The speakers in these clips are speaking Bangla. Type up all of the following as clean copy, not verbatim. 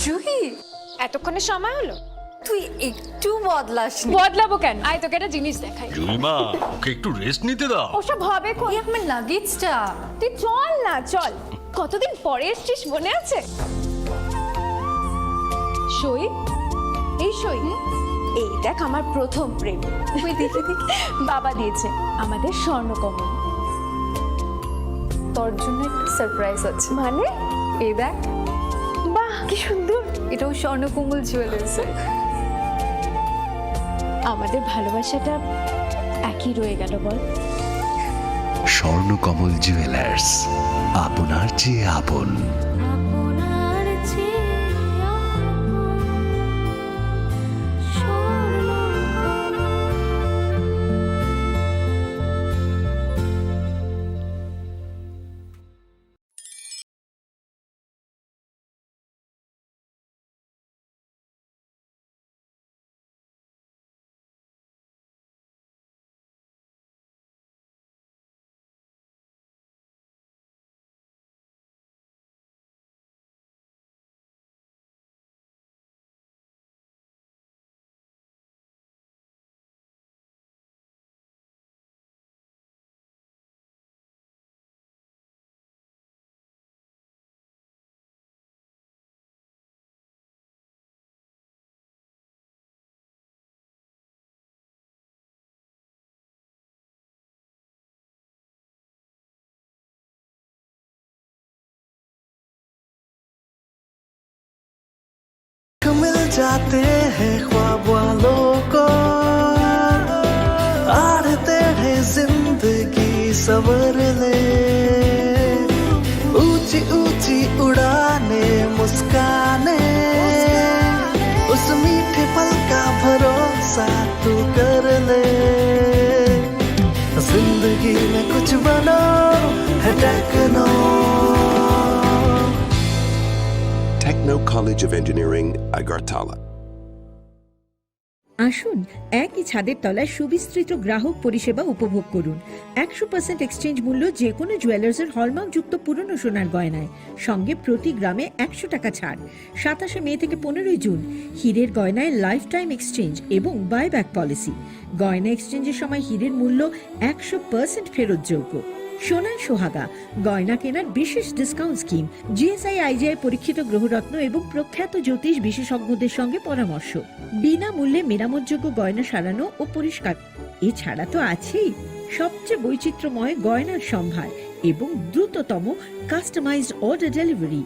জুহি, এতক্ষণে সময় হলো? তুই একটু বদলাসনি। বদলাবো কেন? আয় তোকে একটা জিনিস দেখাই। জুইমা, ওকে একটু রেস্ট নিতে দাও। ওসব হবে কোন? এই আমার লাগেজটা। তুই চল না, চল। কতদিন পরে এসছিস, মনে আছে? সই, এই সই, এই দেখ আমার প্রথম প্রেম। তুই দেখে দেখে বাবা দিয়েছে আমাদের স্বর্ণকমল। তোর জন্য একটা সারপ্রাইজ আছে। মানে? এই দেখ, বাহ কি সুন্দর। এটাও স্বর্ণকমল জুয়েলার্সের। আমাদের ভালোবাসাটা একই রয়ে গেল বল। স্বর্ণকমল জুয়েলার্স, আপনার চেয়ে আপন। मिल जाते हैं ख्वाब वालों को, आड़ते हैं जिंदगी सवर ले, ऊंची ऊंची उड़ाने मुस्काने, उस मीठे पल का भरोसा तू कर ले। जिंदगी में कुछ बनो है techno. Techno College of Engineering, Agartala. আসুন একই ছাদের তলায় সুবিস্তৃত গ্রাহক পরিষেবা উপভোগ করুন। 100% এক্সচেঞ্জ মূল্য যে কোনো জুয়েলার্সের হলমার্কযুক্ত পুরনো সোনার গয়নায়, সঙ্গে প্রতি গ্রামে 100 টাকা ছাড়। 27 মে থেকে 15 জুন হীরের গয়নায় লাইফ টাইম এক্সচেঞ্জ এবং বাইব্যাক পলিসি। গয়না এক্সচেঞ্জের সময় হীরের মূল্য 100% ফেরতযোগ্য। সোনার সোহাগা গয়না কেনার বিশেষ ডিসকাউন্ট স্কিম, জিএসআই আইজিআই পরীক্ষিত গ্রহরত্ন এবং প্রখ্যাত জ্যোতিষ বিশেষজ্ঞদের সঙ্গে পরামর্শ, বিনামূল্যে মেরামতযোগ্য গয়না সারানো ও পরিষ্কার। এছাড়া তো আছেই সবচেয়ে বৈচিত্র্যময় গয়নার সম্ভার এবং দ্রুততম কাস্টমাইজড অর্ডার ডেলিভারি।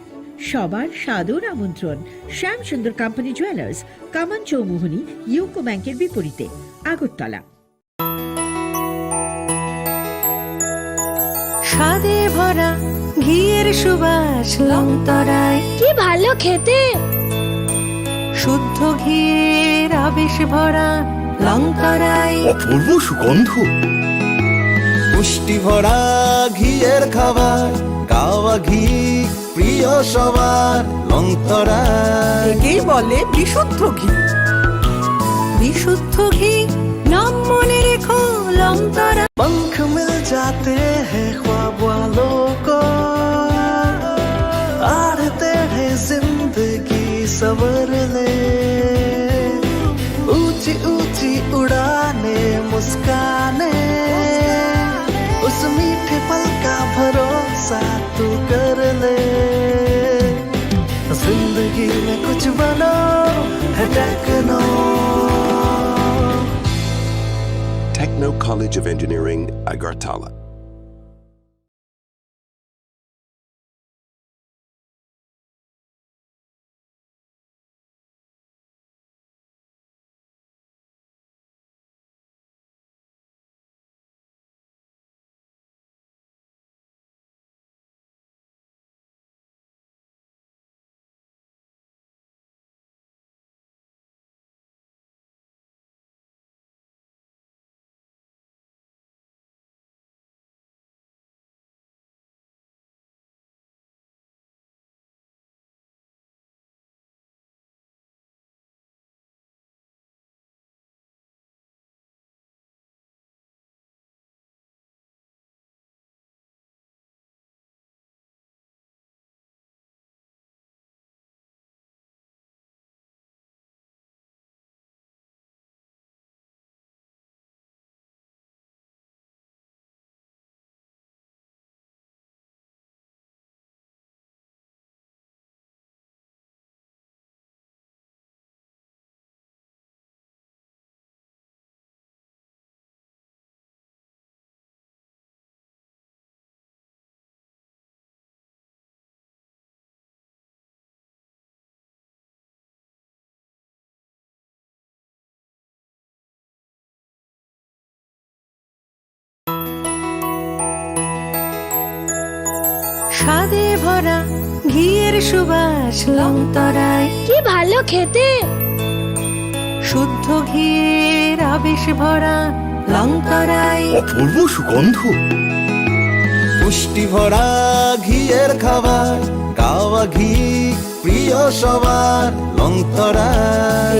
সবার সাদর আমন্ত্রণ শ্যামসুন্দর কোম্পানি জুয়েলার্স, কামান চৌমুহনী, ইউকো ব্যাংকের বিপরীতে, আগরতলা। স্বাদে ভরা ঘিয়ের সুবাস লংতরায়, কি ভালো খেতে। শুদ্ধ ঘিয়ের আবেশ ভরা লংতরায়, অপূর্ব সুগন্ধ। পুষ্টি ভরা ঘিয়ের খাবার, গাওয়া ঘি প্রিয় সবার লংতরা। একেই বলে বিশুদ্ধ ঘি। বিশুদ্ধ ঘি নাম মনে রেখো লংতরা। पंख मिल जाते हैं ख्वाब वालों को, आड़ते हैं जिंदगी सवर ले, ऊंची ऊंची उड़ाने मुस्काने, उस मीठे पल का भरोसा तू कर ले। जिंदगी में कुछ बनो है techno. Techno College of Engineering, Agartala. স্বাদে ভরা ঘিয়ের সুবাস লংতরায় কি ভালো খেতে। শুদ্ধ ঘিয়ের আবেশ ভরা লংতরায় অপূর্ব সুগন্ধ। পুষ্টি ভরা ঘিয়ের খাবার গাওয়া ঘি প্রিয় সবার লংতরা।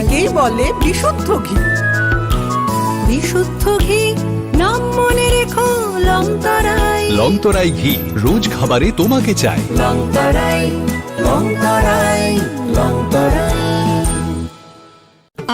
একেই বলে বিশুদ্ধ ঘি। বিশুদ্ধ ঘি নাম মনে রেখো লংতরায়। লংতরাই ঘি রোজ খাবারে তোমাকে চাই। লংতরায় লংতরায় লংতরায়।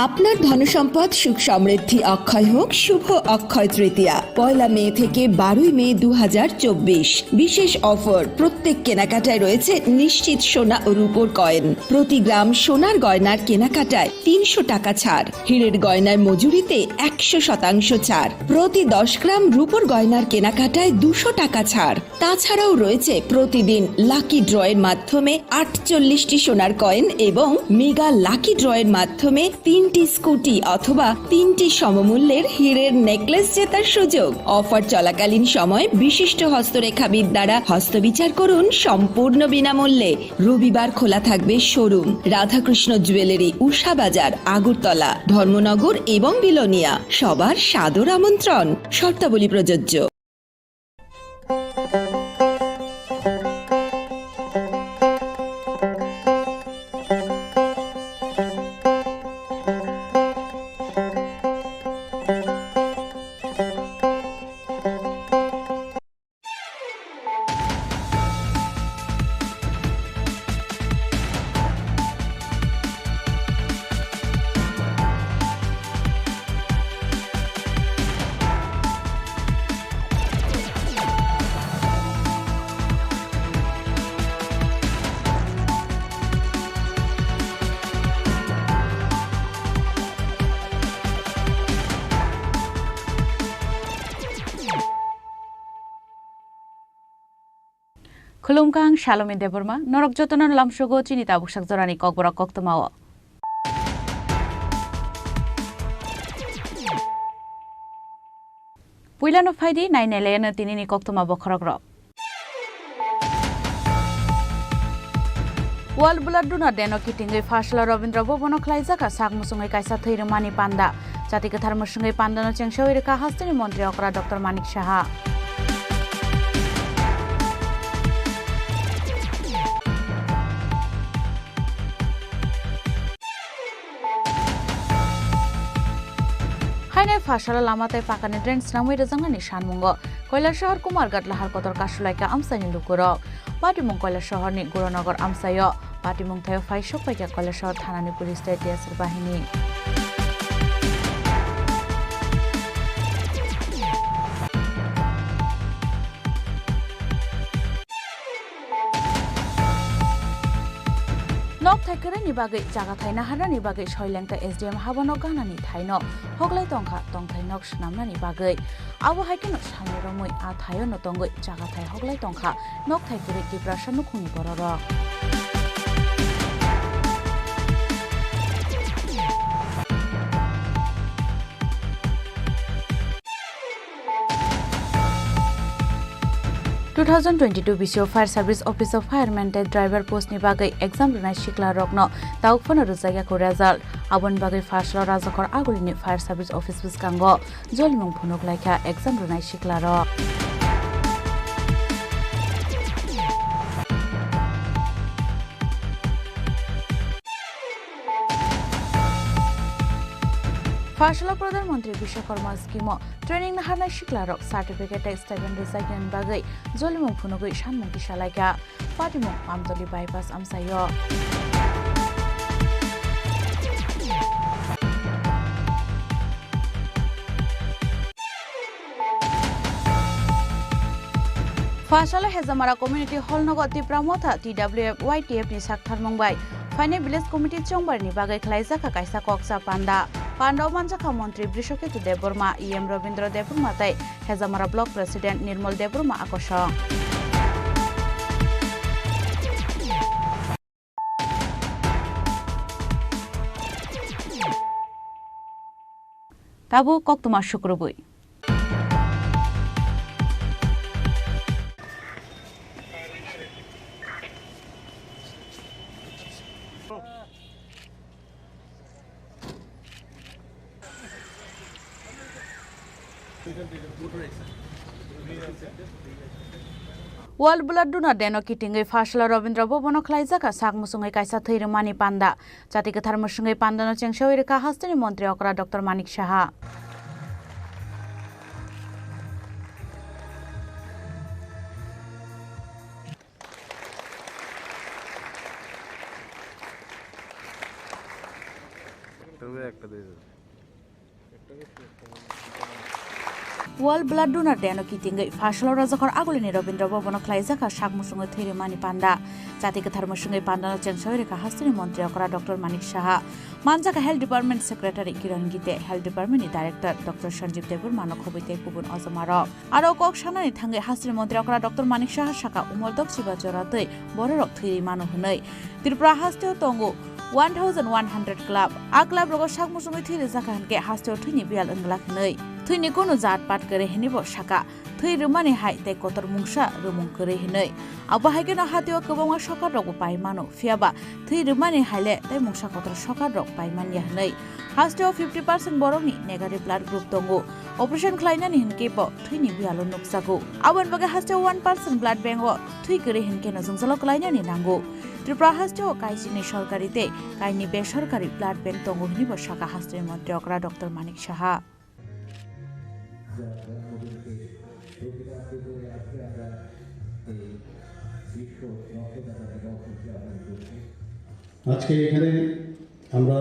আপনার ধনসম্পদ সুখ সমৃদ্ধি অক্ষয় হোক। শুভ অক্ষয় তৃতীয়া 1 মে থেকে 12 মে 2024। বিশেষ অফার, প্রত্যেক কেনাকাটায় রয়েছে নিশ্চিত সোনা ও রূপোর কয়েন। প্রতি গ্রাম সোনার গয়নার কেনাকাটায় 300 টাকা ছাড়। হীরের গয়নার মজুরিতে 100% ছাড়। প্রতি 10 গ্রাম রূপোর গয়নার কেনাকাটায় 200 টাকা ছাড়। তাছাড়াও রয়েছে প্রতিদিন লাকি ড্রয়ের মাধ্যমে 48টি সোনার কয়েন এবং মেগা লাকি ড্রয়ের মাধ্যমে 3টি স্কুটি অথবা 3টি সমমূল্যের হীরের নেকলেস জেতার সুযোগ। অফার চলাকালীন সময় বিশিষ্ট হস্তরেখাবিদ দ্বারা হস্তবিচার করুন সম্পূর্ণ বিনামূল্যে। রবিবার খোলা থাকবে শোরুম রাধাকৃষ্ণ জুয়েলারি, উষা বাজার, আগরতলা, ধর্মনগর এবং বিলোনিয়া। সবার সাদর আমন্ত্রণ। শর্তাবলী প্রযোজ্য। Khulumkang Shalome Deborma, Norok Jotonon Lamshogo Chinita Bushak Zorani Kokbora Koktomawa. Puilano Faidi, 9 Elena Tinini Koktoma Bokrogro. Wal Buladuna Deno Kitingi Fashla Robindra Bobono Klaizaka Sakmusungai Kaisa Mani Panda, Chatika Tharmusungai Pandano Chengshoirika Hastini Montri Okra Dr. Manik Shaha. Haine Fashala Lamate Pakani Drents Namui Razangani Shanmungo, Koila Shahar Kumargat Lahar Kotor Kashulaika Amsani Lukuro, Patimung Koila Shahorni Guronogor Amsayo, Patimung Tayo Faisho Paka Koila Shahar Thanani Police State Yasir Bahini. Nok Thakere Nibagai Jagathai Nahara Nibagai Shoilenka SDM Habano Ganani Thaino, Hoglai Tongka Tongthai Nok Shnamna Nibagai, Awa Haikino Shaniromui Athayo Notongoi Jagathai Hoglai Tongka, Nok Thakere Kiprashanu Kuni Bororo. (2022 BCO Fire Service Office of Fireman Driver Post ni bagai exam runai shikla rokno taukfona ruzaya ko result abon bagai fashla rajakor agulini Fire Service Office buskango jolimung phunok laika exam runai shikla rok Fashla Pradhanmantri Bishwakarma Scheme Training Naharnai Shiklarok Certificate Stipend Recycling Bagai Jolimung Phunogoi Shanmunti Shalaika Patimung Amtoli Bypass Amsayo Fashala Hezamara Community Hall Nogoti Pramotha TWF YTF ni Sakthar Mumbai Fine Village Committee Chongbar ni Bagai Klaizaka Kaisa Koksa Panda Pandau Manjaka Montri Brishoketu Deborma EM Robindra Deborma Tai Hezamara Block President Nirmal Deborma Akosha Tabu Koktuma Shukrubui World Blood Donor Day no kitingai Fashala Rabindra Bhobono khlaijaka sakmusungai kaisa theirimani panda jati kathar musungai panda no chengshawi reka hastini mantri okra Dr. Manik Saha World Blood Donor Day no kitingai Fashala Rajakor agulini Rabindra Bhobono khlaijaka sakmusungai theirimani panda jati kathar musungai panda no chengshawi reka hastini mantri okra Dr. Manik Saha Manjaka Health Department Secretary Kiran Gite Health Department Director Dr. Sanjeev Debur Manok Khobite Kubun Ozamaro Aro kok sanani thangai hastini mantri okra Dr. Manik Saha Saka Umordok Siba Joratoi bororok theirimanu hunai Tripura hasteo tongo 1100 club a club rogo sakmusungai thiri jaka hanke hasteo thini bial anglak nei thini kono jat pat kare hinibo saka thui rumani hai te kotor mungsa rumung kare hinai aba haike no hatio kobonga sokar rogo pai mano fiaba thui rumani haile te mungsa kotor sokar rog pai man ya nei hasteo 50% boroni negative blood group tongo operation khlainani hinke bo thini bialo nuksago aban baga hasteo 1% blood bank o thui kare hinke no jungzalo khlainani nango Tripura hasteo kaisini sorkarite kaini besorkari blood bank tongo hinibo saka hasteni mantri okra Dr. Manik Saha আজকে এখানে আমরা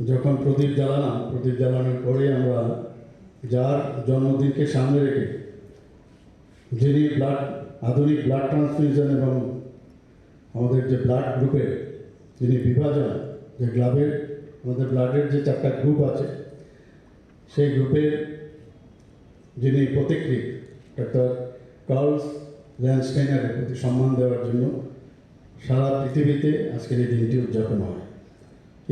যখন প্রদীপ জ্বালানোর পরে আমরা যার জন্মদিনকে সামনে রেখে যিনি আধুনিক ব্লাড ট্রান্সফিউশন এবং আমাদের যে ব্লাড গ্রুপের যিনি বিভাজন যে ক্লাবের আমাদের ব্লাডের যে 4টা গ্রুপ আছে সেই গ্রুপের যিনি প্রতিক্রিয়া ডক্টর কার্লস ল্যান্ডস্টাইনারের প্রতি সম্মান দেওয়ার জন্য সারা পৃথিবীতে আজকের এই দিনটি উদযাপন হয়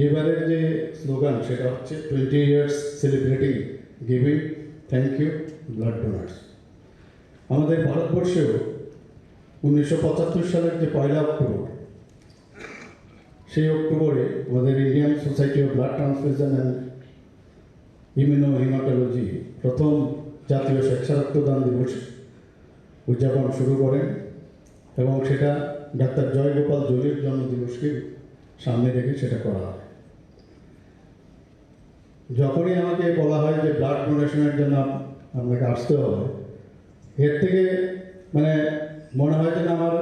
এবারের যে স্লোগান সেটা হচ্ছে 20 years celebrating giving thank you blood donors আমাদের ভারতবর্ষেও 1975 সালের যে 1 অক্টোবর সেই অক্টোবরে আমাদের Indian society of blood transfusion and immunohaematology প্রথম জাতীয় স্বেচ্ছা রক্তদান দিবস উদযাপন শুরু করেন এবং সেটা ডাক্তার জয়গোপাল জলির জন্মদিবসকে সামনে রেখে সেটা করা হয় যখনই আমাকে বলা হয় যে ব্লাড ডোনেশনের জন্য আপনাকে আসতে হবে এর থেকে মানে মনে হয় যে আমার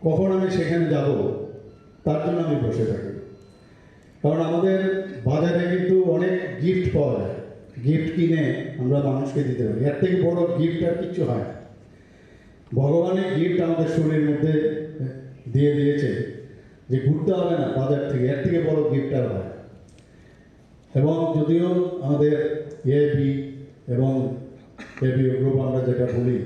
কখন আমি সেখানে যাব তার জন্য আমি বসে থাকি কারণ আমাদের বাজারে কিন্তু অনেক গিফট পাওয়া যায় গিফট কিনে আমরা মানুষকে দিতে পারি এর থেকে বড় গিফট আর কিছু হয় না ভগবানের গিফট আমাদের শরীরের মধ্যে দিয়ে দিয়েছে যে ঘুরতে হবে না বাজার থেকে এর থেকে বড় গিফট আর হয় এবং যদিও আমাদের এবি এবং এবি গ্রুপ আমরা যেটা বলি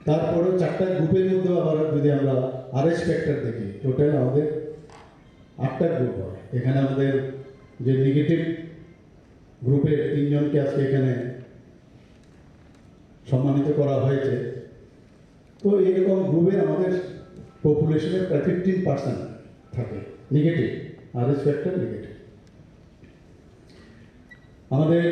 তারপরেও 4টা গ্রুপের মধ্যে আবার যদি আমরা আরএস ফ্যাক্টর দেখি টোটাল আমাদের 8টা গ্রুপ হয় এখানে আমাদের যে নেগেটিভ গ্রুপের 3 জনকে আজকে এখানে সম্মানিত করা হয়েছে তো এরকম গ্রুপের আমাদের পপুলেশনের প্রায় 15% থাকে নেগেটিভ আরএস ফ্যাক্টর নেগেটিভ আমাদের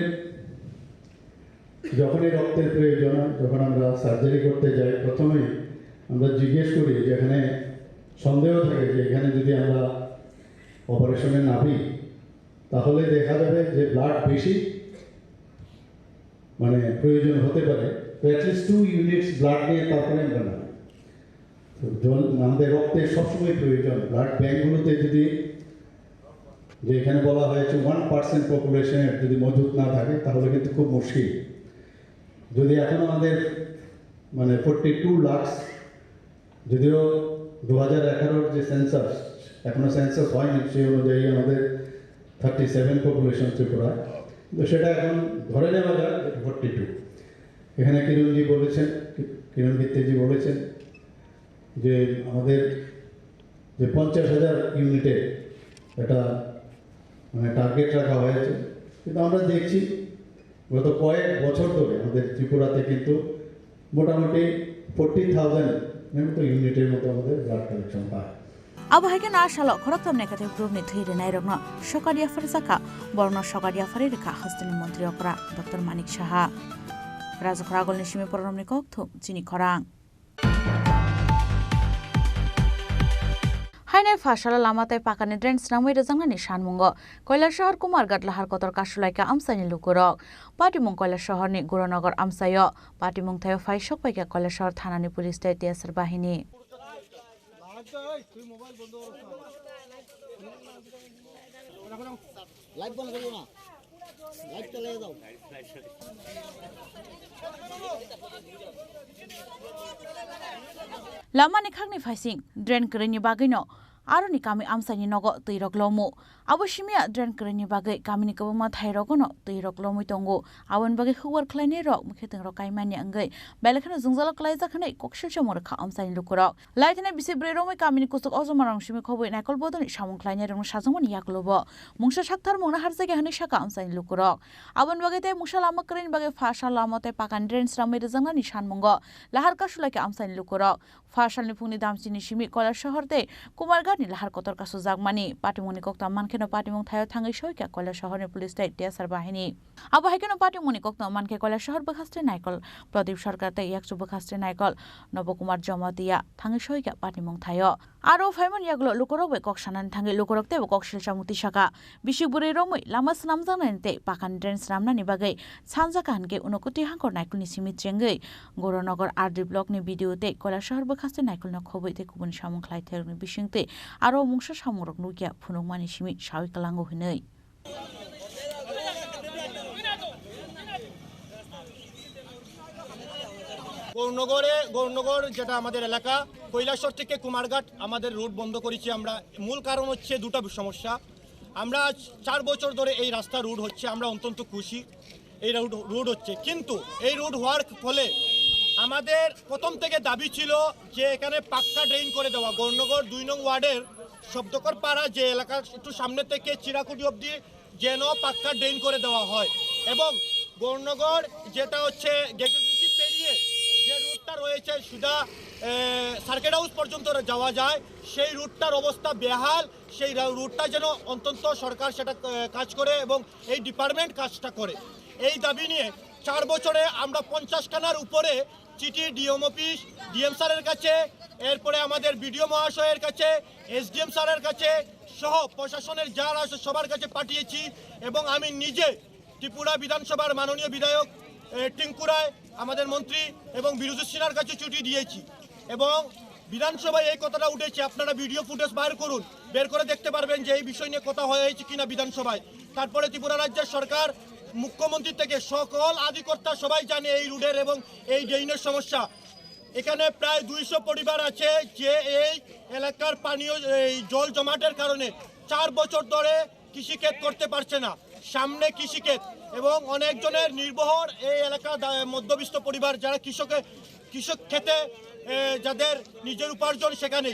যখনই রক্তের প্রয়োজন হয় যখন আমরা সার্জারি করতে যাই প্রথমেই আমরা জিজ্ঞেস করি যে এখানে সন্দেহ থাকে যে এখানে যদি আমরা অপারেশনে নামি তাহলে দেখা যাবে যে ব্লাড বেশি মানে প্রয়োজন হতে পারে তো অ্যাটলিস্ট 2 ইউনিটস ব্লাড নিয়ে তারপরে আমরা নামি তো আমাদের রক্তের সবসময় প্রয়োজন ব্লাড ব্যাঙ্কগুলোতে যদি যে এখানে বলা হয়েছে 1% পপুলেশনের যদি মজুদ না থাকে তাহলে কিন্তু খুব মুশকিল যদি এখন আমাদের মানে 42 লাখ যদিও 2011 যে সেন্সাস এখনো সেন্সাস হয়নি সেই অনুযায়ী আমাদের 37 পপুলেশন ত্রিপুরা তো সেটা এখন ধরে নেওয়া যায় 42 এখানে কিরণ গীতেজি বলেছেন যে আমাদের যে 50,000 ইউনিটে এটা মানে টার্গেট রাখা হয়েছে কিন্তু আমরা দেখছি গত কয়েক বছর ধরে আমাদের ত্রিপুরাতে কিন্তু মোটামুটি 40,000 ইউনিটের মতো আমাদের ব্লাড কালেকশন হয় আবহাওয়াকে না সালো খরকতম নেকাতে গ্রুপনি থুইরে নাইরকনো সকারিয়া ফারজাকা বরণ সকারিয়া ফারি রেখা হস্তিনি মন্ত্রী অকরা ডক্টর মানিক সাহা রাজখরা আগলনি সিমে পরমনি কক্থ চিনি খরাং হাইনাই ফাশালা লামাতাই পাকানি ড্রেন স্নামই রেজাংনানি সানমুঙ্গ কৈলাসহর কুমারঘাট লাহার কতর কাশুলাইকা আমসাইনি লুকুরক পাটিমুং কৈলাসহরনি গুরনগর আমসায় পাটিমুং থায় ফাইসক পাইকা কৈলাসহর থানানি পুলিশ টিএসআর বাহিনী লামানি খাগনি ফাইসিং ড্রেন করেনি বাগৈনো আরো নি কামি আমসাইনি নগ তৈরক লমু আবসিমিয়া ড্রেন করেনি বাগৈ কামিনি কবमा थाइरगनो तैरक लमुइ तंगो आवन बागै खबर खलायनि रक मुखेतंग रक काइमानि अंगै बेलखनो जोंजाल क्लाय जाखनै कक्सिल चमर खा আমसाइनि लुकुरक लाइथने बिसे ब्रेरमै कामिनि कुसुक अजमारं सिमे खबै नायकल बदनि सामं खलायनि रंग साजंमनि याकलब मुंसा साक्थार मंगना हार जायगा हनै साका আমसाइनि लुकुरक आवन बागै ते मुसा लामा करेनि बागै फाशा लामाते पाकान ड्रेन स्रामै रजंगानि सानमंग लाहार कासुलायके আমसाइनि लुकुरक फाशालनि फुंनि दामसिनि सिमि कला शहरते कुमारघाटनि लाहार कतर कासु जागमानि पाटिमुनि कक्ता मानखेनो पाटिमुं थायो थाङै सयका कला शहरनि पुलिस टिएसआर बाहिनी आबो हाइकेनो पाटिमुनि कक्ता मानखे कला शहर बखास्टे नायकल प्रदीप सरकार ते एकसु बखास्टे नायकल नबकुमार जमातिया थाङै सयका पाटिमुं थायो आरो फाइमन यागलो लुकरबे कक्सानान थाङै लुकरकते कक्सिल सामुति साका बिसिबुरै रमै लामा स्नाम जानानते पाकान ड्रेन स्नामनानि बागै सानजा काहनके उनकुति हांकर नायकलनि सिमित जेंगै गौरनगर आरडी ब्लकनि भिडियोते कला शहर बखास्टे नायकलनो खबैते गुबुन सामुं खलायथेरनि बिसिंते आरो मुंसा सामुरक नुगिया फुनुमानि सिमि सावि कालांगो हनै গৌরনগর যেটা আমাদের এলাকা কৈলাসহর থেকে কুমারঘাট আমাদের রুট বন্ধ করেছি আমরা মূল কারণ হচ্ছে দুটো সমস্যা আমরা 4 বছর ধরে এই রাস্তা রুট হচ্ছে আমরা অত্যন্ত খুশি এই রুট হচ্ছে কিন্তু এই রুট হওয়ার ফলে আমাদের প্রথম থেকে দাবি ছিল যে এখানে পাক্কা ড্রেন করে দেওয়া গৌরনগর 2 নং ওয়ার্ডের শব্দকর পাড়া যে এলাকার একটু সামনে থেকে চিরাকুটি অবধি যেন পাক্কা ড্রেন করে দেওয়া হয় এবং গৌরনগর যেটা হচ্ছে গেটেসি পেরিয়ে যে রুটটা রয়েছে সুদা সার্কিট হাউস পর্যন্ত যাওয়া যায় সেই রুটটার অবস্থা বেহাল সেই রুটটা যেন অন্তত সরকার সেটা কাজ করে এবং এই ডিপার্টমেন্ট কাজটা করে এই দাবি নিয়ে 4 বছরে আমরা 50 খানার উপরে চিঠি ডিএম অফিস ডিএম স্যারের কাছে এরপরে আমাদের বিডিও মহাশয়ের কাছে এসডিএম স্যারের কাছে সহ প্রশাসনের যারা আছে সবার কাছে পাঠিয়েছি এবং আমি নিজে ত্রিপুরা বিধানসভার মাননীয় বিধায়ক টিঙ্কু রায় আমাদের মন্ত্রী এবং বিরোধী সেনার কাছে চিঠি দিয়েছি এবং বিধানসভায় এই কথাটা উঠেছে আপনারা ভিডিও ফুটেজ বের করে দেখতে পারবেন যে এই বিষয় নিয়ে কথা হয়েছে কিনা বিধানসভায় তারপরে ত্রিপুরা রাজ্যের সরকার মুখ্যমন্ত্রী থেকে সকল আধিকর্তা সবাই জানে এই রুটের এবং এই ড্রেনের সমস্যা এখানে প্রায় 200 পরিবার আছে যে এই এলাকার পানীয় এই জল জমাটের কারণে 4 বছর ধরে কৃষিক্ষেত করতে পারছে না সামনে কৃষিক্ষেত এবং অনেকজনের নির্ভর এই এলাকার মধ্যবিত্ত পরিবার যারা কৃষক খেতে যাদের নিজের উপার্জন সেখানে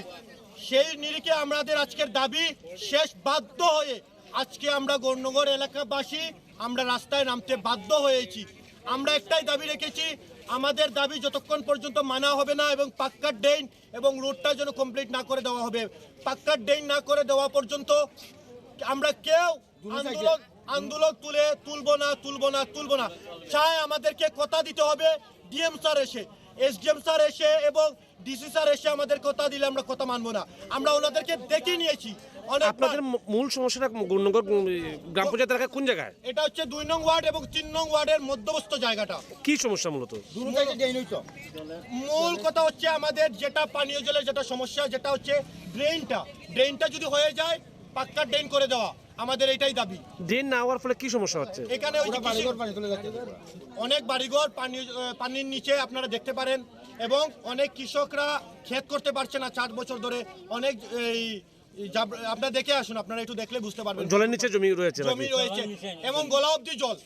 সেই নিরিখে আমাদের আজকের দাবি শেষ বাধ্য হয়ে আজকে আমরা গৌরনগর এলাকাবাসী আমরা রাস্তায় নামতে বাধ্য হয়েছি আমরা একটাই দাবি রেখেছি আমাদের দাবি যতক্ষণ পর্যন্ত মানা হবে না এবং পাক্কা ড্রেন এবং রোডটা যেন কমপ্লিট না করে দেওয়া হবে পাক্কা ড্রেন না করে দেওয়া পর্যন্ত আমরা কেউ আন্দোলন তুলব না চাই আমাদেরকে কথা দিতে হবে ডিএম স্যার এসে এসডিএম স্যার এসে এবং ডিসি স্যার এসে আমাদের কথা দিলে আমরা কথা মানবো না আমরা ওনাদেরকে দেখে নিয়েছি আপনাদের মূল সমস্যাটা গৌরনগর গ্রাম পঞ্চায়েত এলাকা কোন জায়গায় এটা হচ্ছে 2 নং ওয়ার্ড এবং 3 নং ওয়ার্ডের মধ্যবর্তী জায়গাটা কি সমস্যা মূলত মূল কথা হচ্ছে আমাদের যেটা পানীয় জলের যেটা সমস্যা যেটা হচ্ছে ড্রেনটা যদি হয়ে যায় পাক্কা ড্রেন করে দেওয়া আমাদের এটাই দাবি ড্রেন না হওয়ার ফলে কি সমস্যা হচ্ছে এখানে অনেক বাড়িঘর পানির নিচে আপনারা দেখতে পারেন এবং অনেক কৃষকরা ক্ষেত করতে পারছে না 4 বছর ধরে অনেক আপনারা দেখে আসুন আপনারা একটু দেখলে বুঝতে পারবেন জলের নিচে জমি রয়েছে এবং গলা অবধি জল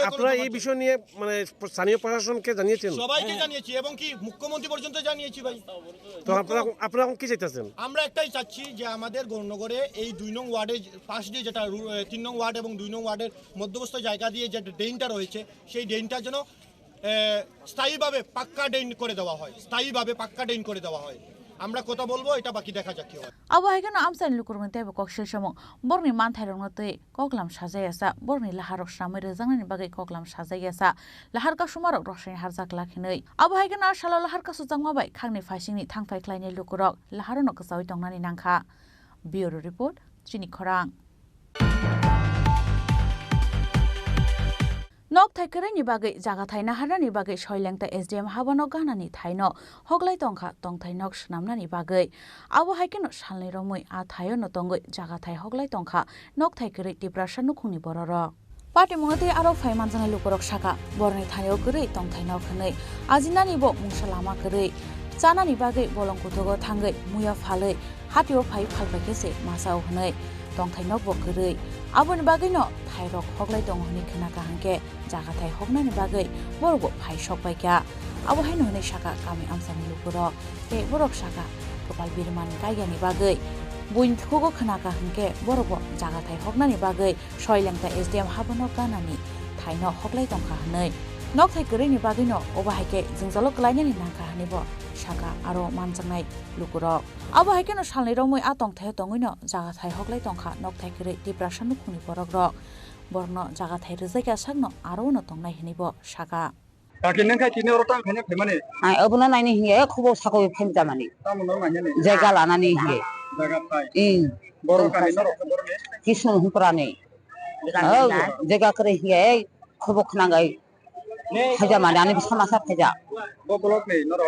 আপনারা এই বিষয় নিয়ে মানে স্থানীয় প্রশাসনকে জানিয়েছেন সবাইকে জানিয়েছি এবং কি মুখ্যমন্ত্রী পর্যন্ত জানিয়েছি ভাই তো আপনারা কি চাইতেছেন আমরা একটাই চাচ্ছি যে আমাদের গৌরনগরে এই 2 নং ওয়ার্ডের পাশ দিয়ে যেটা 3 নং ওয়ার্ড এবং 2 নং ওয়ার্ডের মধ্যবর্তী জায়গা দিয়ে যে ড্রেনটা রয়েছে সেই ড্রেনটা যেন স্থায়ীভাবে পাক্কা ড্রেন করে দেওয়া হয় আমরা কথা বলবো, এটা বাকি দেখা যাক কি হয়। abo haikano amsani lukurung tebe kokshil samung borni manthairong no tei koklam sajayasa borni laharok samai rejangnani bagai koklam sajayasa lahar ka sumarok rosani harjak lakhinai abo haikano ashalo lahar ka sujangma bai khangni faisingni thangfai khlainai lukurok laharono kasawi tongnani nangkha bureau report chini khorang nok thaikereni bagai jaga thaina harani bagai soilengta SDM habano ganani thaino hoglai tongkha tongthainok snamnani bagai abo haikeno salni romoi a thayo no tongoi jaga thai hoglai tongkha nok thaikere depression nukhungni bororo party mungate aro phaiman jangai lukorok saka borni thayo gurei tongthainok khnei ajinani bo mungsalama gurei chanani bagai bolong kutogo thangai muya phalei hatio phai phalbakese masao hnei tongthainok bo gurei aboni bagai no thairok hoglai tonghoni khna ka hangke jaga thai hognani bagai borgo phai sokbai kya abo haino hne saka kami amsani lukuro te borok saka gopal birman kaigani bagai buin thugo khna ka hangke borgo jaga thai hognani bagai soilengta SDM habano kanani thaino hoglai tongkha hnei nok thai kureni bagai no oba haike jingjalo klainani nangkha hnibo saka aro manjangnai lukuro abo haike no salni romoi atong thai tongoi no jaga thai hoglai tongkha nok thai kure depression nukhuni borok rok borno jaga thai rejaika sakno aro no tongnai hnibo saka কাকিনখাই কিনে রটাং খানে ফেমানে আই অবনা নাইনি হিয়ে খবর সাকো ফাইম জামানি তামনো মাইনে জায়গা লানানি হিয়ে জায়গা পাই ই বড় কাহিনী রক বড়নে কৃষ্ণ হুপরানি জায়গা করে হিয়ে খবর খনাঙ্গাই ফাইজা মানে আনি সমাসার ফাইজা বো ব্লক নেই নর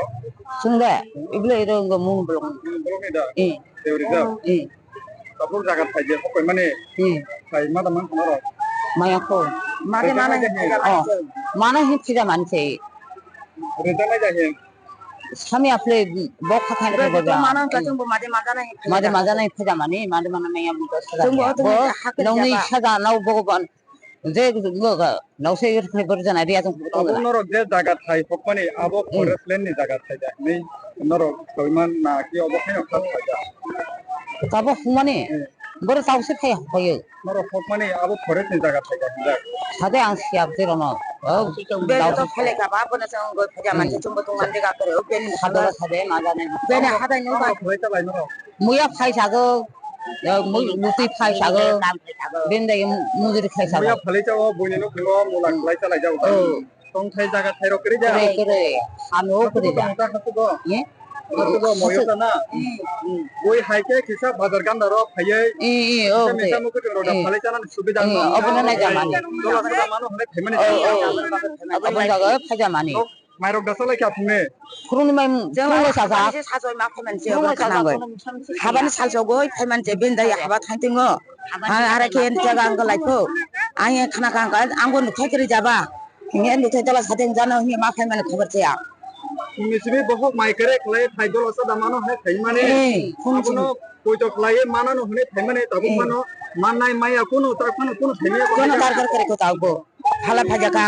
শুনলে ইবলে এরঙ্গ মুং ব্লক ব্লক নেই দা ই দেউরিজা ই তারপর জায়গা ফাইজে কই মানে ফাই মাদা মান নর মায়াকো মারে মানা মানা হি ফাইজা মানছে রেজা নাই যাহে সামি আপলে বক খাখানে বজা মানা কাচং মাঝে মাঝে মাঝে নাই ফাইজা মানে মাঝে মানে মাইয়া বুঝা সাজা নৌনি সাজা নাও ভগবান যে নৌসে ইরফে বরজানা রিয়া জং নর যে জায়গা থাই ফকমানে আবো ফরেস্ট ল্যান্ড নি জায়গা থাই যা নেই নর কইমান না কি অবখানে খাস থাই কাবো হুমানে বড় তাউসে খাই হয়ে নর ফকমানে আবো ফরেস্ট নি জায়গা থাই যা সাদে আং সিয়াব দেরন বেলো ফলে কাবা বনা সং গই ফাজা মানছে চুম্ব তুঙ্গান জায়গা করে বেন সাদে সাদে না জানে বেনে হাদাই নো বা হইতা লাই নর মুয়া খাই সাগো মুতি খাই সাগো বেন্দাই মুজুরি খাই সাগো মুয়া ফলে যাও বইনেনো খঙ্গ মুলা লাই চালাই যাও তং থাই জায়গা থাই রক করে যা করে আনো করে যা তা হাতব ই হাতব ময়তা না ওই হাইকে কিসা বাজার গান্দার ফাইয়ে ই ও মেসা মুকে রোডা ফলে চালান সুবিধা না অবনা নাই জামানি দলা মানু হলে ফেমানে অবনা জায়গা ফাজা মানি মাইরক দাসালাই কা ফুনে খুরুনি মাই ফুলে সাজা সাজয় মা ফাইমানছে খানাগয় হাবানি সালসগয় ফাইমানছে বেন্দাই হাবা থাইতিङो आरो केन जागा आंगो लाइखो आंगे खाना कांगा आंगो नुथाय करि जाबा हिंगे नुथाय तला साथें जानो हि मा फाइमान खबर छया मिसिबे बहुत माइकरे खले थाइदल असा दामानो है थाइमाने आपनो कोइ तो खलाये मानानो हने थाइमाने ताबु मानो माननाय माया कोनो ताखनो कोनो थाइमे कोनो दारगार करे को तावबो हाला फाजा का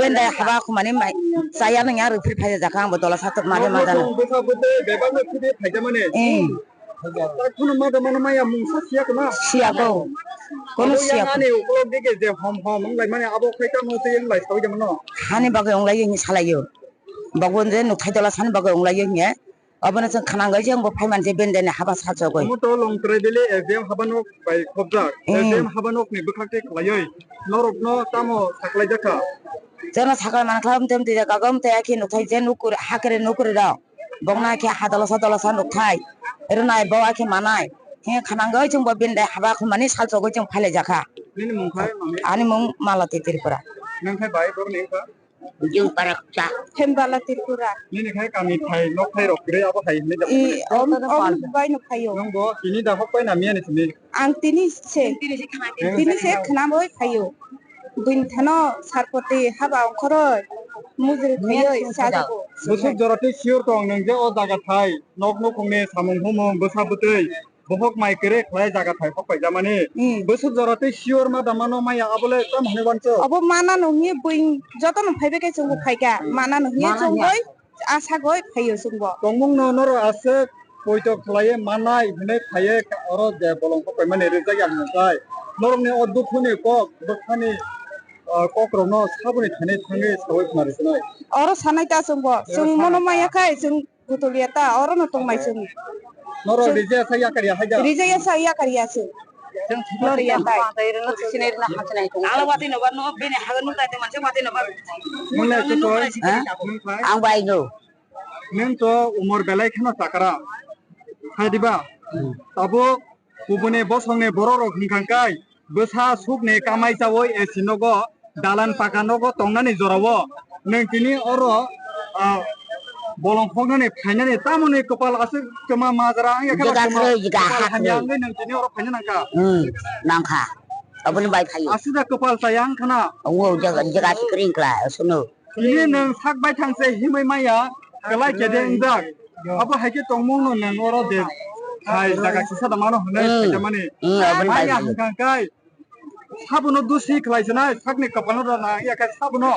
बेन्दाय हाबा खमाने माइ साया नङा रुफिर फाजा जाका आंबो दला साथक माने माजानो बेसाबुते बेबानो खुदे फाजा माने ताखनो मादा मानो माया मुंसा सियाकना सियाको कोनो सियाको ने उकलो दिगे जे हम लाइ माने आबो खैता मोते लाइ सावै जमनो हानि बागै अंलायो नि सालायो बागवन जे नुथाय दला सान बागै अंलायो नि अबने जों खानांगै जोंबो फाइमानजे बेन्दायने हाबा साजगय मतो लंत्रे दिले एजेम हाबानक बाय खबजा एजेम हाबानक नि बखाते खलायै नरकनो तामो साखलाय जाखा जना साखलाय मान खालाम तेम ते जागा गम ते आखि नुथाय जे नुकुर हाकरे नुकुर दा बंगना के हादला सदला सान नुथाय एरनाय बाव आखि मानाय हे खानांगै जोंबो बेन्दाय हाबा खमानि सालजगै जों फाले जाखा निनि मुंखाय आनि मुं मालाते तिरपुरा नंखाय बाय बरनेखा जों पाराकचा हेमबाला तिरपुरा निनि खाय कामि थाय नक थाय रकरे आबो थाय ने इ अम बाय न फायो नंगो तिनि दाहक बाय ना मियानि तिनि आं तिनि से खानाबो फायो बिन थानो सारपति हाबा अंखरय मुजरि फायो साजगो बोसुक जराते सियर दं नों जे अ जागा थाय नक नक खंने सामुं हमो बोसाबुतै बहुत माइकरे खलाय जागा थाय फकाय जामाने बोसुक जराते सियर मा दामानो माया आबले कम हने बानचो अब माना नहि बिन जतन फाइबे के जों फाइका माना नहि जों गय आशा गय फायो जोंबो तंमुं ननर आसे पयतो खलाये मानाय हने फाये अरो जे बलं फकाय माने रेजा याम नसाय नरमने अदुखुने कक बखानि ककरनो साबुनि थाने थाङे सवै मारिसनाय अरो सानायता जोंबो जों मनमायाखाय जों Butuliata orang nutong mai sung. Noro rije saya kariya haja. Rije ya saya kariya sung. Butuliata. Siner na hasan ay tong. Alawati no ban no bini hagan nu taite manse mati no ban. Mune to Ang bay no. neng to umur belai khana takara. Hai diba. Tabo kubune bosongne bororo khangkai. Besa sukne kamai chawoi e sinogo dalan pakanogo tongnani jorawo. Neng kini oro bolong phongnani phainani tamone kopal ase kema majra anga kala hanjang neng kini oro phaina nangka. Nangka. Abun bay phayo. Asida kopal sayang khana. Ngo jaga sikring kla suno. Ini neng sak bai thangse himai maya kelai kede indak. Apa haike tongmong no neng oro de. Hai jaga sisa damano hne jamani. Maya hangkai. Sabuno dusi kelai jana sakne kopal no na ya ka sabuno.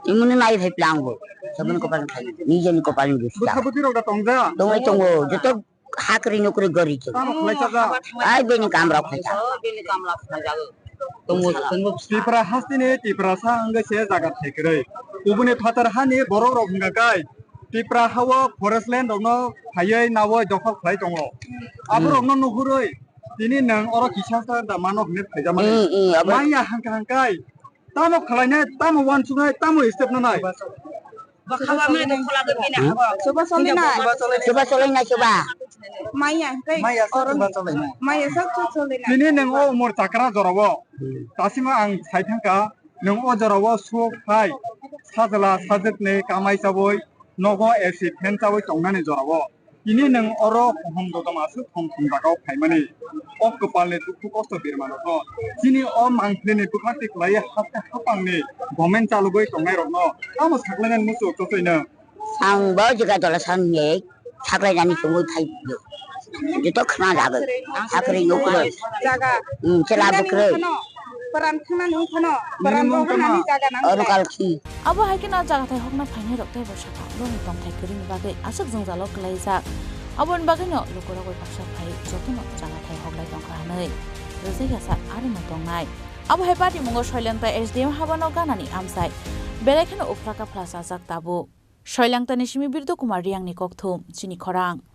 Imun nai thai plangbo. Sabun kopal thai. Nije ni kopal ni dusi. Busabuti ro da tongja. Dongai tongo joto hakri nokri gari chu. Ai beni kamra khaja. Beni kamra khaja. Tunggu Tipra hastine tipra sa anga se jaga thekrai. Ubune phatar hani borok rok hingkai. Tipra hawa forest land rokno phayai nawo jokhol khlai tongo. Abo rokno nuhuroi. Tini nang oro kisasa da manok ne phaja mane. Maya hangkai. Tamo khlainai tamo wan sungai tamo step nanai. Bakhawa me no khola de bini haba. Coba solina. Coba solina coba. Maya kai orang Maya sak solina. Tini nang o umur takra jorawo. Tasima ang saithangka nang o jorawo sok phai. Sajala sajetne kamai chawoi nogo exit hen chawoi tongnani jorawo. Ini nang oro hom dodamasu thom thomjagao phaimani. O kopalne dukhu kosto birmano ko. Chini o mangplene bukhati klai hatta hapangni gomen chalugoi tongnai rokno. Amo saklangan musu totoina. Sang bo jaga dola sang ye. Saklai jani sungoi thai. Joto khna jaga. Sakri nokro. Jaga. Chela bukre. Peran khana nu khana. Peran ro khana ni jaga nang. Or kalki. Abo haikena jaga thai hokna phaine rokte bosaka long tong thai kring bagai asuk jongjalo klaisa abon bagai no lokora goi paksa phai jotono jaga thai hoklai tong khanai rojega sa aru no tongnai abo hai party mungo shoilangta SDM habano ganani amsai belekheno ufraka plasa jak tabu shoilangta ni simi birdo kumar riang ni kokthum chini khorang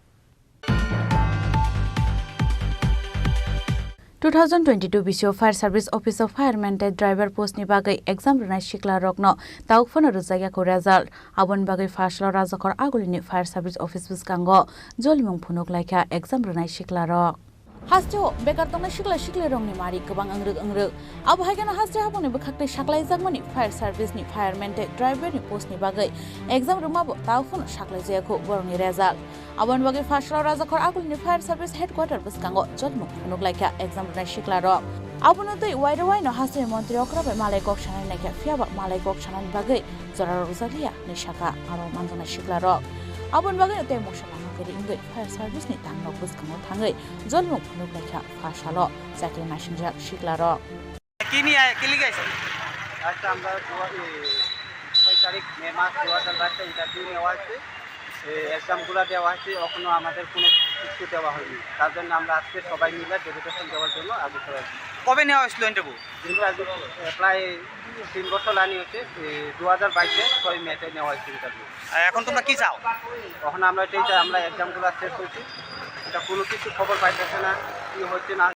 2022 bisio fire service office of fireman driver post ni bagai exam runai shikla rokno taukfona rujaya ko result abon bagai fasla rajakor agulini fire service office buskango jolimung phunok laika exam runai shikla rok Hasteo bekar tongna shikla rongni mari gobang angruk abo haigana haste habone bukhakte shaklai jagmani fire service ni fireman driver ni post ni bagai exam ruma bo taukfona shaklai jayako boroni result abon bagai fasla rajakor agulini fire service headquarter buskango jolimung phunok laika exam runai shikla rok Abuna tei waida waino haste mantri okrabe malai kok sanai naikha fiaba malai kok sanai bagai joraro ruzalia ni shaka aro manjana shikla rok abon bagai tei mosala makeri ingai fire service ni tangno buskango thangai jolmuk phunuk laikha phasalo sakle nasinja shikla rok kini kili gaise আজকে আমরা 6 তারিখ মে মাস 2022 ইন্টারভিউ নেওয়া হয়েছে এক্সামগুলো দেওয়া হয়েছে এখনো আমাদের কোনো কিছু দেওয়া হয়নি তার জন্য আমরা আজকে সবাই মিলে ডেপুটেশন দেওয়ার জন্য আগ্রহ আছি কবে নেওয়া হয়েছিল ইন্টারভিউ প্রায় 3 বছর লানি হচ্ছে 2022 6 মেতে নেওয়া হয়েছে ইন্টারভিউ এখন তোমরা কি চাও এখন আমরা এটাই চাই আমরা এক্সামগুলো শেষ করছি এটা কোনো কিছু খবর পাইতেছে না কি হচ্ছে না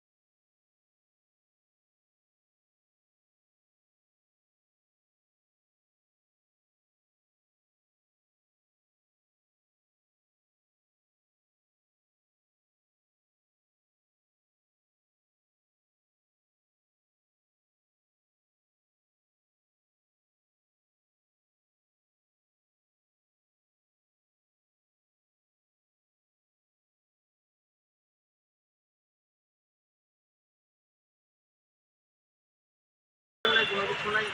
কোনো কিছু নাই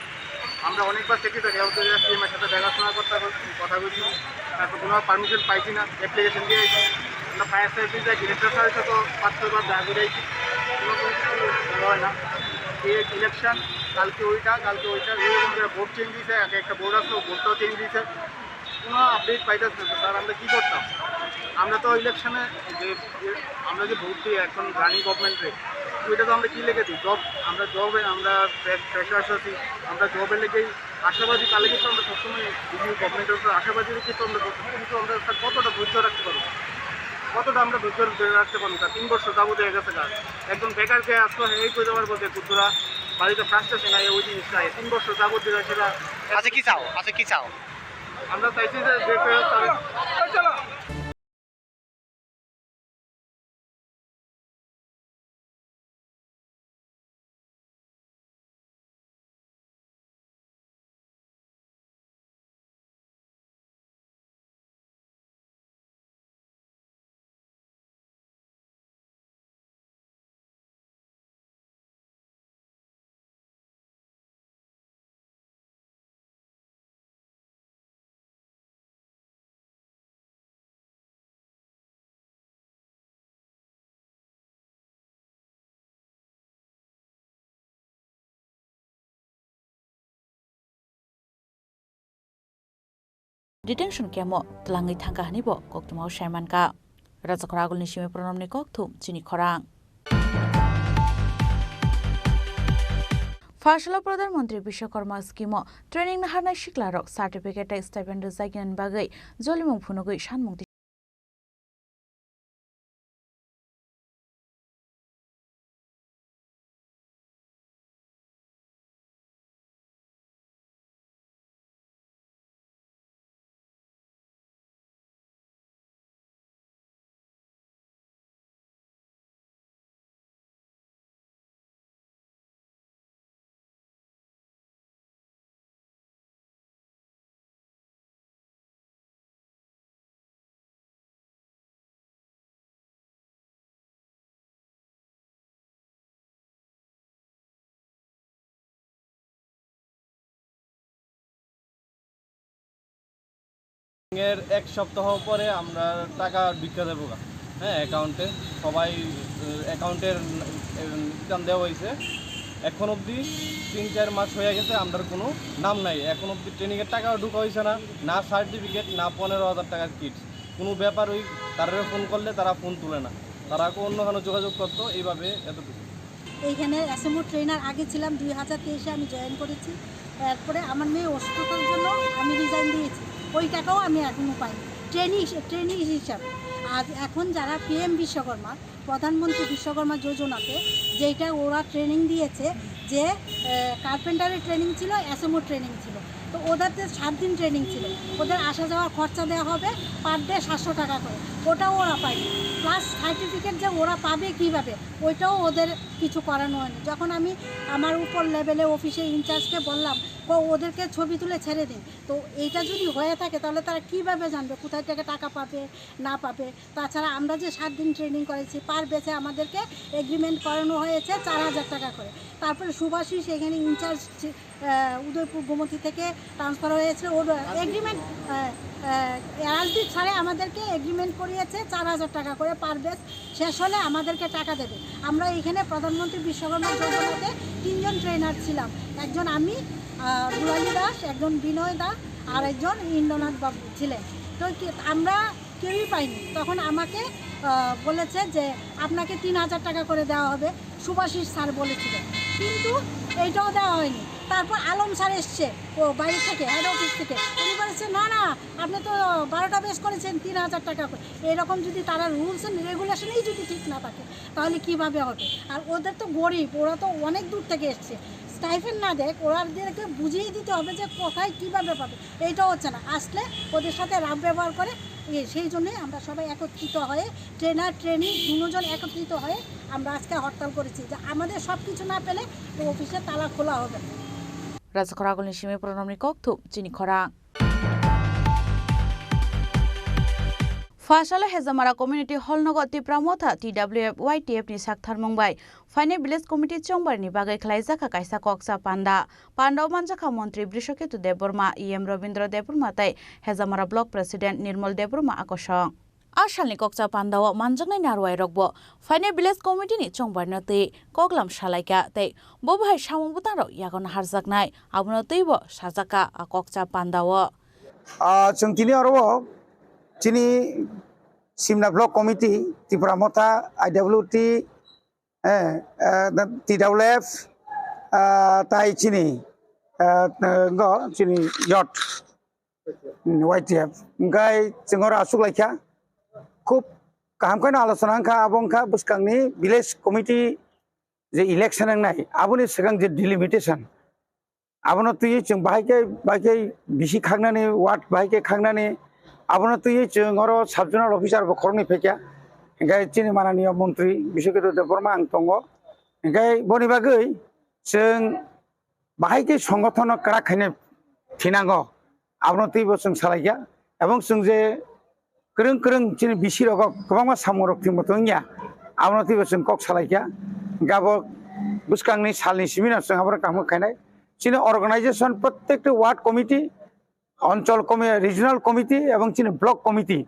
আমরা অনেকবার সেক্রেটারি সিএমের সাথে দেখাশোনা করতে কথা বলছি তারপর কোনো পারমিশন পাইছি না অ্যাপ্লিকেশন দিয়েছি আমরা ফায়ার সার্ভিস ডিরেক্টর স্যারের সাথেও 5-6বার দেখা করেছি কোনো কিছু হয় না এই ইলেকশন কালকে ওইটা এরকম ভোট চেঞ্জ দিয়েছে একটা বোর্ড আসলো ভোটটাও চেঞ্জ দিয়েছে কোনো আপডেট পাইতেছে না স্যার আমরা কী করতাম আমরা তো ইলেকশনে আমরা যে ভোট দিই এখন রানিং গভর্নমেন্টে ওইটা তো আমরা কী লেগে দিই জব আমরা জবে আমরা ফ্রেশার্স আছি আমরা জবের লেগেই আশাবাদী তাহলে কিন্তু আমরা সবসময় গভর্নমেন্টের উপর আশাবাদী কিন্তু আমরা কিন্তু আমরা কতটা ধৈর্য রাখতে পারবো, কতটা আমরা ধৈর্য ধরে রাখতে পারবো। 3 বছর যাবত হয়ে গেছে কাজ। একজন বেকারকে আসলে এই করে দেওয়ার পথে কুদ্দুরা বাড়িতে ফ্রাস্ট্রেশন হয় ওই জিনিসটা 3 বছর যাবত দিলে সেটা কি চাও আমরা চাইছি যে ডিটেনশন কেমো তলাঙ্গি থাঙ্কা হানিব কক্তমাও শাইমানকা রাজাখরা আগুলনি সিমে প্রণমনি ককথুম চিনি খরাং ফাশলা প্রধানমন্ত্রী বিশ্বকর্মা স্কিম ট্রেনিং নাহারনাই শিকলারক সার্টিফিকেট স্টাইপেন্ড জাইগিনান বাগৈ জলিমুং ফুনুগৈ সানमुं এর 1 সপ্তাহ পরে আমরা টাকা ঢুকা দেবো। হ্যাঁ, অ্যাকাউন্টে সবাই অ্যাকাউন্টের রিটার্ন দেওয়া হয়েছে। এখন অবধি 3-4 মাস হয়ে গেছে, আমরা কোনো নাম নাই। এখন অবধি ট্রেনিংয়ের টাকাও ঢুকা হয়েছে না, না সার্টিফিকেট, না 15,000 টাকার কিট। কোনো ব্যাপার ওই তারা ফোন করলে তারা ফোন তুলে না, তারা অন্য কোনো যোগাযোগ করতো। এইভাবে এতটুকু। এইখানে এসএমও ট্রেনার আগে ছিলাম, 2023-এ আমি জয়েন করেছি। তারপরে আমার মেয়ে অসুস্থতার জন্য আমি রিজাইন দিয়েছি, ওই টাকাও আমি এখনও পাইনি ট্রেনিং হিসাবে। আর এখন যারা PM বিশ্বকর্মা, প্রধানমন্ত্রী বিশ্বকর্মা যোজনাতে যেটা ওরা ট্রেনিং দিয়েছে, যে কার্পেন্টারের ট্রেনিং ছিল, এসএমও ট্রেনিং ছিল, তো ওদেরতে 7 দিন ট্রেনিং ছিল। ওদের আসা যাওয়ার খরচা দেওয়া হবে পার ডে 700 টাকা করে, ওটাও ওরা পায়নি। প্লাস সার্টিফিকেট যে ওরা পাবে কীভাবে, ওইটাও ওদের কিছু করানো হয়নি। যখন আমি আমার উপর লেভেলে অফিসে ইনচার্জকে বললাম, ওদেরকে ছবি তুলে ছেড়ে দিন, তো এইটা যদি হয়ে থাকে তাহলে তারা কীভাবে জানবে কোথায় থেকে টাকা পাবে না পাবে। তাছাড়া আমরা যে 7 দিন ট্রেনিং করেছি, পার বেচে আমাদেরকে এগ্রিমেন্ট করানো হয়েছে 4,000 টাকা করে। তারপরে সুভাষিস এখানে ইনচার্জ উদয়পুর গোমতী থেকে ট্রান্সফার হয়েছে, ওর এগ্রিমেন্ট রাজদীপ স্যারে আমাদেরকে এগ্রিমেন্ট করিয়েছে 4,000 টাকা করে পার বেচ। শেষ হলে আমাদেরকে টাকা দেবে। আমরা এখানে প্রধানমন্ত্রী বিশ্বকর্মা যোজনাতে 3 জন ট্রেনার ছিলাম, একজন আমি, দুলালী দাস, একজন বিনয় দা, আর একজন ইন্দ্রনাথ বাবু ছিলেন। তো আমরা কেউই পাইনি। তখন আমাকে বলেছে যে আপনাকে 3,000 টাকা করে দেওয়া হবে, সুভাষিস স্যার বলেছিলেন, কিন্তু এইটাও দেওয়া হয়নি। তারপর আলম স্যার এসছে ও বাইরে থেকে, হেড অফিস থেকে, উনি বলেছে না না, আপনি তো 12টা বেস করেছেন 3,000 টাকা করে। এরকম যদি তারা রুলস অ্যান্ড রেগুলেশনেই যদি ঠিক না থাকে তাহলে কিভাবে হবে। আর ওদের তো গরিব, ওরা তো অনেক দূর থেকে এসছে, স্টাইফেন্ড না দেখ, ওরাদেরকে বুঝিয়ে দিতে হবে যে কোথায় কীভাবে পাবে। এইটাও হচ্ছে না, আসলে ওদের সাথে রাব ব্যবহার করে। সেই জন্যই আমরা সবাই একত্রিত হয়ে, ট্রেনার ট্রেনিং দুজন একত্রিত হয়ে আমরা আজকে হরতাল করেছি, যে আমাদের সব কিছু না পেলে তো অফিসে তালা খোলা হবে। রাজাখরা আগুলনি সিমে প্রণমনি ককথুম চিনি খরাং ফাশালা হেজামারা কমিউনিটি হল নগদ Tipra Motha TWF YTF ni sakthar mongbai ফাইনে ভিলেজ কমিটি চংবারনি বাগৈ খ্লাইজাকা কাইসা কক্সা পান্ডাও মানজাখা মন্ত্রী বৃষকেতু দেববর্মা EM রবীন্দ্র দেববর্মা তাই হেজামারা ব্লক প্রেসিডেন্ট নির্মল দেববর্মা আকর্ষণ আশালনি কক্সা পান্ডাও মানজাংনাই নারওয়াই রকবো ফাইনে ভিলেজ কমিটিনি চংবারনতে কগলাম সালাইকা তাই ববহাই সামুবুতারো ইয়াগন হারজাকনাই আবুনতেইব সাজাকা কক্সা পান্ডাও जोंथिनि आरो चिनी सिमना ब्लक कमिटी तिप्रामथा IWT TWF ताई चिनी চিনি ইয়ট YTF ओमफ्राय जोङो आसुक लायखा खुब गाहामखायनो आलोचना अंखा आबंखा बुसखांनि भिलेज कमिटि जे इलेक्शन नाय आबुनि सिगां जे डिलिमिटेशन आबनो तुयै जों बाहायके बिसि खांनानै वार्ड बाहायके खांनानै आबनो तुयै जों अरो साब जुनाल अफिसार खरंनि फैखा ओंखाय चिनि माननीय मन्त्रि बिश्वकित देबबर्मा आं दङ ओंखाय बनि बागै जों बाहायके संगठन काराखायनो थिनांगौ आबनो तुयबो जों सालायगा एबं जों जे गोरों चिनि बिसि रग गोबां सामरक थिमतोंया आबनो तुयबो जों कक सालायगा गाबो बुसखांनि सालनि सिमिनार जों आबर काम खायनाय चिनि अर्गानाइजेशन प्रत्येक वार्ड कमिटि अंचल रिजनल कमिटि एवं चिनि ब्लक कमिटि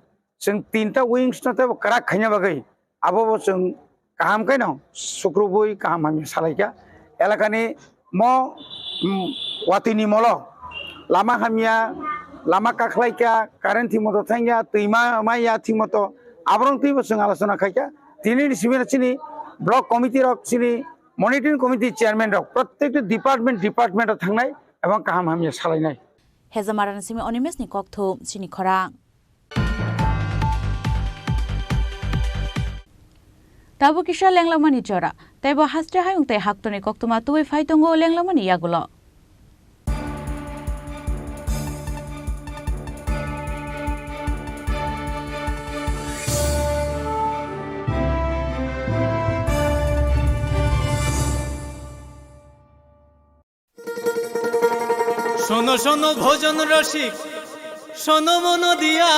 जों 3टा विंग्स नते करा खायना बागै आबो जों गाहाम खायनो सुक्रुबुय गाहाम हामी सालायगा एलाकानि म वातिनि मल लामा हामिया लामा काखलायका कारेन्ट थिमतो थांया तैमा माया थिमतो आबरं तैबो जों आलोचना खायका दिनैनि सिमिनार चिनि ब्लक कमिटि रक चिनि मनिटरिंग कमिटि चेयरमैन रक प्रत्येक डिपार्टमेंट थांनाय एवं गाहाम हामिया सालायनाय हेजामारान सिमी अनिमेसनि ककथो चिनि खरा ताबो किसा लेंलामानि जरा तैबो हास्टे हायुं तै हाक्तनि कक्तमा तुइ फाइतंगो लेंलामानि यागुलो শোনো শোনো ভোজন রসিক শোনো মন দিয়া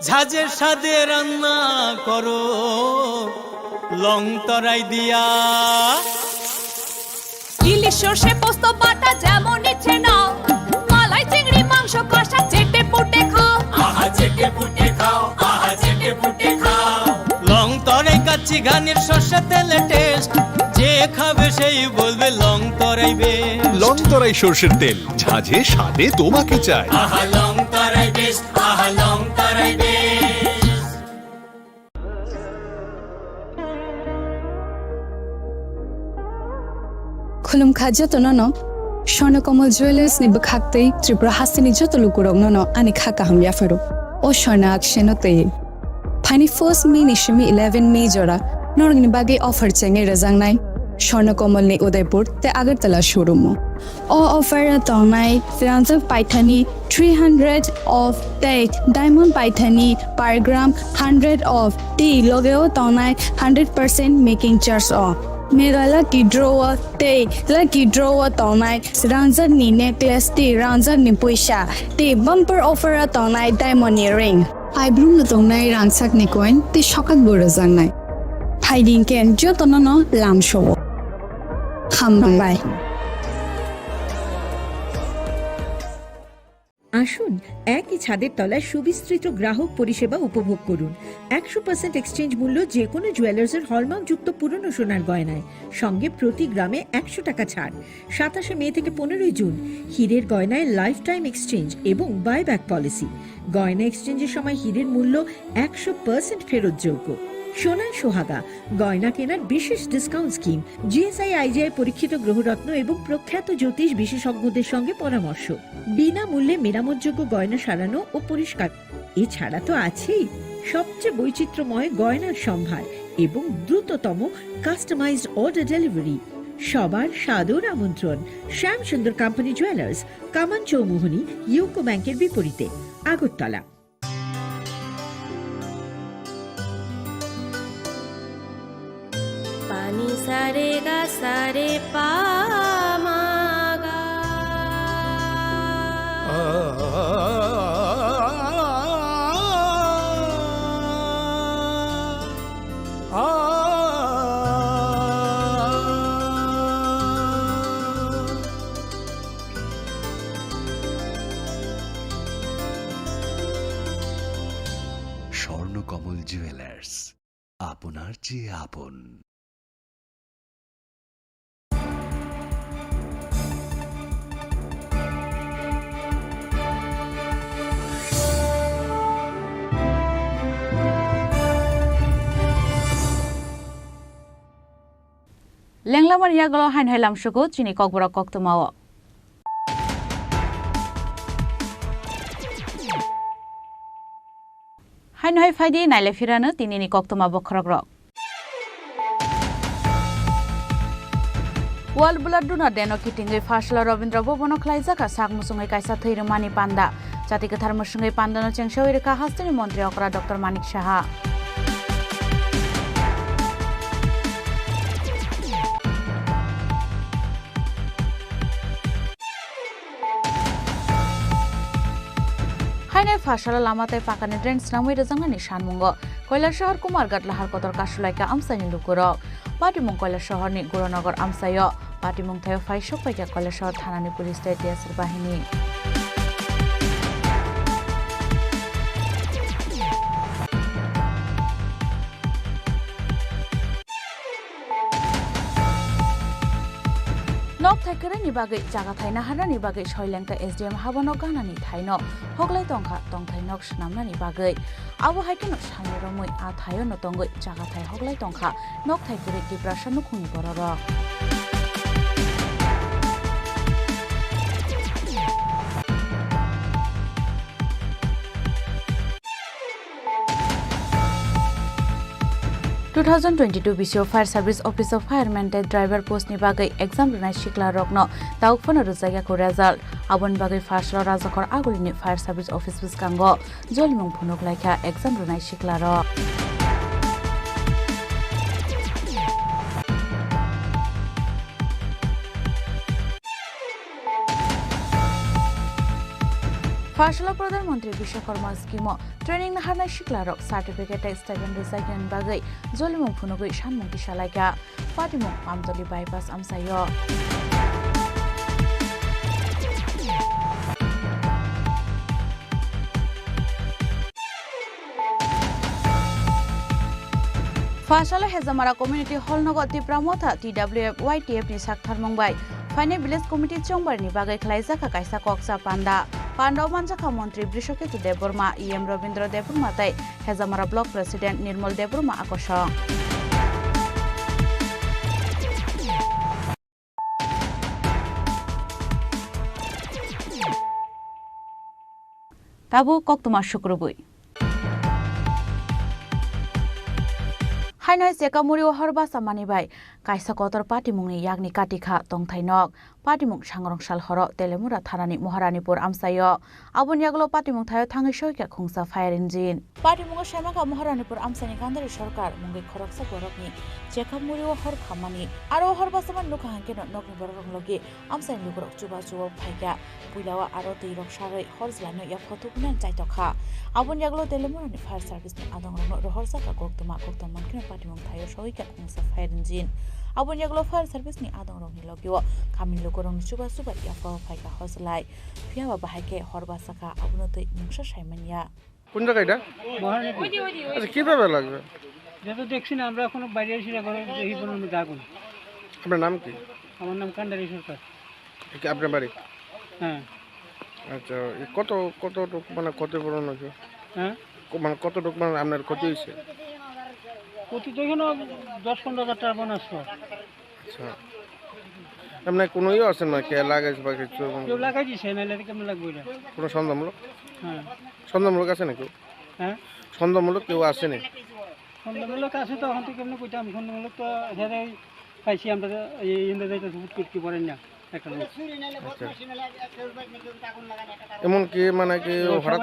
ঝাঁঝের সাদে রান্না করো লং তরাই দিয়া ইলিশ সর্ষে পোস্ত বাটা যেমন ইচ্ছে নাও মালাই চিংড়ি মাংস কষা চেটে পুটে খাও আহা চেটে পুটে খাও আহা চেটে পুটে খাও লং তরাই কাচ্চি ঘানির সর্ষে তেলে টেস্ট যে খাবে সেই বলবে লং তরাই বেশ লং তরাই সর্ষের তেল ঝাঁঝে স্বাদে তোমাকে চাই আহা লং তরাই বেশ আহা লং তরাই বেশ खुलुमखा जतनो स्वर्णकमल ज्वेलर्स नि बखाक्तै त्रिपुरा हासिनि जतलुकुरं नो अनि खाका हम याफरो ओ स्वर्ण अक्षनते फाइनि फर्स्ट मे निशमी 11 मे जरा नरगिनि बागे अफर चेंगे रजांनाय स्वर्णकमल नि उदयपुर ते आगरतला शोरूम ओ अफर तंनाय फ्रांस पाइथानी 300 ऑफ ते डायमंड पाइथानी पर ग्राम 100 ऑफ टी लोगेओ तंनाय 100% मेकिंग चार्ज ऑफ मेरा लकी ड्रॉ तौनाय रांजर नि नेकलेस ती रांजर नि पैसा ती बम्पर ऑफर तौनाय डायमंड रिंग आइब्रुम तौनाय रांसाक नि कॉइन ती शकाक बोरो जांनाय फाइडिंग केन जतनो लाम शो खामबाय আসুন একই ছাদের তলায় সুবিস্তৃত গ্রাহক পরিষেবা উপভোগ করুন 100% এক্সচেঞ্জ মূল্য যে কোনো জুয়েলার্সের হলমার্কযুক্ত পুরনো সোনার গয়নায় সঙ্গে প্রতি গ্রামে 100 টাকা ছাড় 27 মে থেকে 15 জুন হীরের গয়নায় লাইফ টাইম এক্সচেঞ্জ এবং বাইব্যাক পলিসি গয়না এক্সচেঞ্জের সময় হীরের মূল্য 100% ফেরতযোগ্য সোনার সোহাগা গয়না কেনার বিশেষ ডিসকাউন্ট স্কিম জিএসআই আইজিআই পরীক্ষিত গ্রহরত্ন এবং প্রখ্যাত জ্যোতিষ বিশেষজ্ঞদের সঙ্গে পরামর্শ বিনামূল্যে মেরামতযোগ্য গয়না সারানো ও পরিষ্কার এছাড়া তো আছেই সবচেয়ে বৈচিত্র্যময় গয়নার সম্ভার এবং দ্রুততম কাস্টমাইজড অর্ডার ডেলিভারি সবার সাদর আমন্ত্রণ শ্যাম সুন্দর কোম্পানি জুয়েলার্স কামান চৌমুহনী ইউকো ব্যাংকের বিপরীতে আগরতলা पानी सारे गा सारे पामागा স্বর্ণকমল জুয়েলার্স আপনার চেয়ে আপন লেংলামার ইয়াগল হাইন হাইলাম সুগো চিনি ককবরক কক্তমাও হাইন হাই ফাইদি নাইলে ফিরানো তিনিনি কক্তমা বখরক রক ওয়ার্ল্ড ব্লাড ডোনার ডেनो किटिंगै फासला रविन्द्र भवनक ख्लाइजाका सागमुसुङै कायसा थैरमानि पान्दा जाति गोथार मुसुङै पान्दानो चेंसावै रेखा हास्तिनि मन्त्री अकरा डक्टर मानिक साहा हाइनाय फासला लामातै पाकानि ड्रेन स्नामै रजांनानि सानमुंग কৈলাস शहर कुमारघाट लाहार कतर कासुलाइका आमसानि लुकुरक पाटिमुं কৈলাস शहरनि गुरुनगर आमसाय पाटिमुं थायो फाइसक पाइका কৈলাস शहर थानानि पुलिस टीएसआर बाहिनी नक थाइकेरे नि बागै जागा थाइना हाना नि बागै सयलेंका एसडीएम हाबनो गानानि थाइनो हगलाय तंखा तंथाय नक सुनामना नि बागै आबो हाइकेनो सानै रमै आ थायो न तंगै जागा थाइ हगलाय तंखा नक थाइकेरे दिप्रासन नुखुनि बरर 2022 बिसिओ fire service office of fireman driver post नि बागै एग्जाम रुनाय सिक्ला रकनो दाउफोन रुजायाको रिजल्ट आबन बागै फार्स्टल राजखर आगुलिनि फायर सर्भिस अफिस बिस्कांगो जलिमुं फुनुक लायखा एग्जाम रुनाय सिक्ला र फार्स्टल प्रधानमन्त्री Vishwakarma scheme training नाहारनाय सिक्लारक certificate stipend रिजाइगन बागै जलिमुं फुनुगै सानमुं दिसालायका पाटिमुं आमदलि बाइपास आमसायो फार्स्टल हेजामारा कम्युनिटी हल नगद तिप्रामथा TWF YTF नि साकथार मंबाय फाइने विलेज कमिटी चंबारनि बागै खलाइजाका कायसा कक्सा पान्दा पांडव मानजाखा मंत्री बृषकेतु देबबर्मा EM रविन्द्र देबबर्मा ताई हेजामारा ब्लक प्रेसिडेंट निर्मल देबबर्मा आकर्षण ताबु कक्तमा शुक्रबुई हाइनाय सेकामुरि हरबा सामानिबाय कायसा कतर पाटिमुंनि यागनि काटिखा तंथाइनक पाटिमुं सांग्रंसाल हर तेलेमुरा थानानि महारानीपुर आमसायो आबन यागलो पाटिमुं थायो थाङै सयका खुंसा फायर इन्जिन पाटिमुं सामाका महारानीपुर आमसानि गान्दारि सरकार मुंगै खरकसा बरकनि सेकामुरि हर खामानि आरो हरबा सामान लुका हांकेन नकनि बरक लगे आमसानि लुगरक जुबा जुबा फाइका पुइलावा आरो दैरक सारै हरजलानो या फटोकुना जायतखा आबन यागलो तेलेमुरानि फायर सर्भिसनि आदंरनो रहरसाका गक्तम मानकिन पाटिमुं थायो सयका खुंसा फायर इन्जिन आबन यागलो फायर सर्भिसनि आदंरनि लगियो खामिन लोगरंनि सुबा सुबा याफा फाइका हजलाय फियाबा बाहायके हरबा साका आबनतै मुंसा साइमानिया কোন জায়গা এটা আচ্ছা কিভাবে লাগবে যেটা দেখছি না আমরা এখনো বাইরে এসে করে এই বনের মধ্যে আগুন আপনার নাম কি আমার নাম কান্ডারি সরকার কি আপনার বাড়ি হ্যাঁ আচ্ছা কত কত মানে কত বড় নাকি হ্যাঁ মানে কত মানে আপনার ক্ষতি হয়েছে প্রতি তো এখানে 10-15 হাজার টাকা বোনাস আচ্ছা আপনার কোনো ইয়ে আছে না কে লাগাইছে বা কিছু কেউ লাগাই দিছে না লাগে কেমন লাগবে এটা কোনো সন্দেহমূলক হ্যাঁ সন্দেহমূলক আছে নাকি হ্যাঁ সন্দেহমূলক কেউ আছে না সন্দেহমূলক আছে তো এখন তো কেমন কইতাম সন্দেহমূলক তো এখানে পাইছি আমরা এই ইন্দা যাইতে সুট করতে পারেন না একটা এমন কি মানে কি হঠাৎ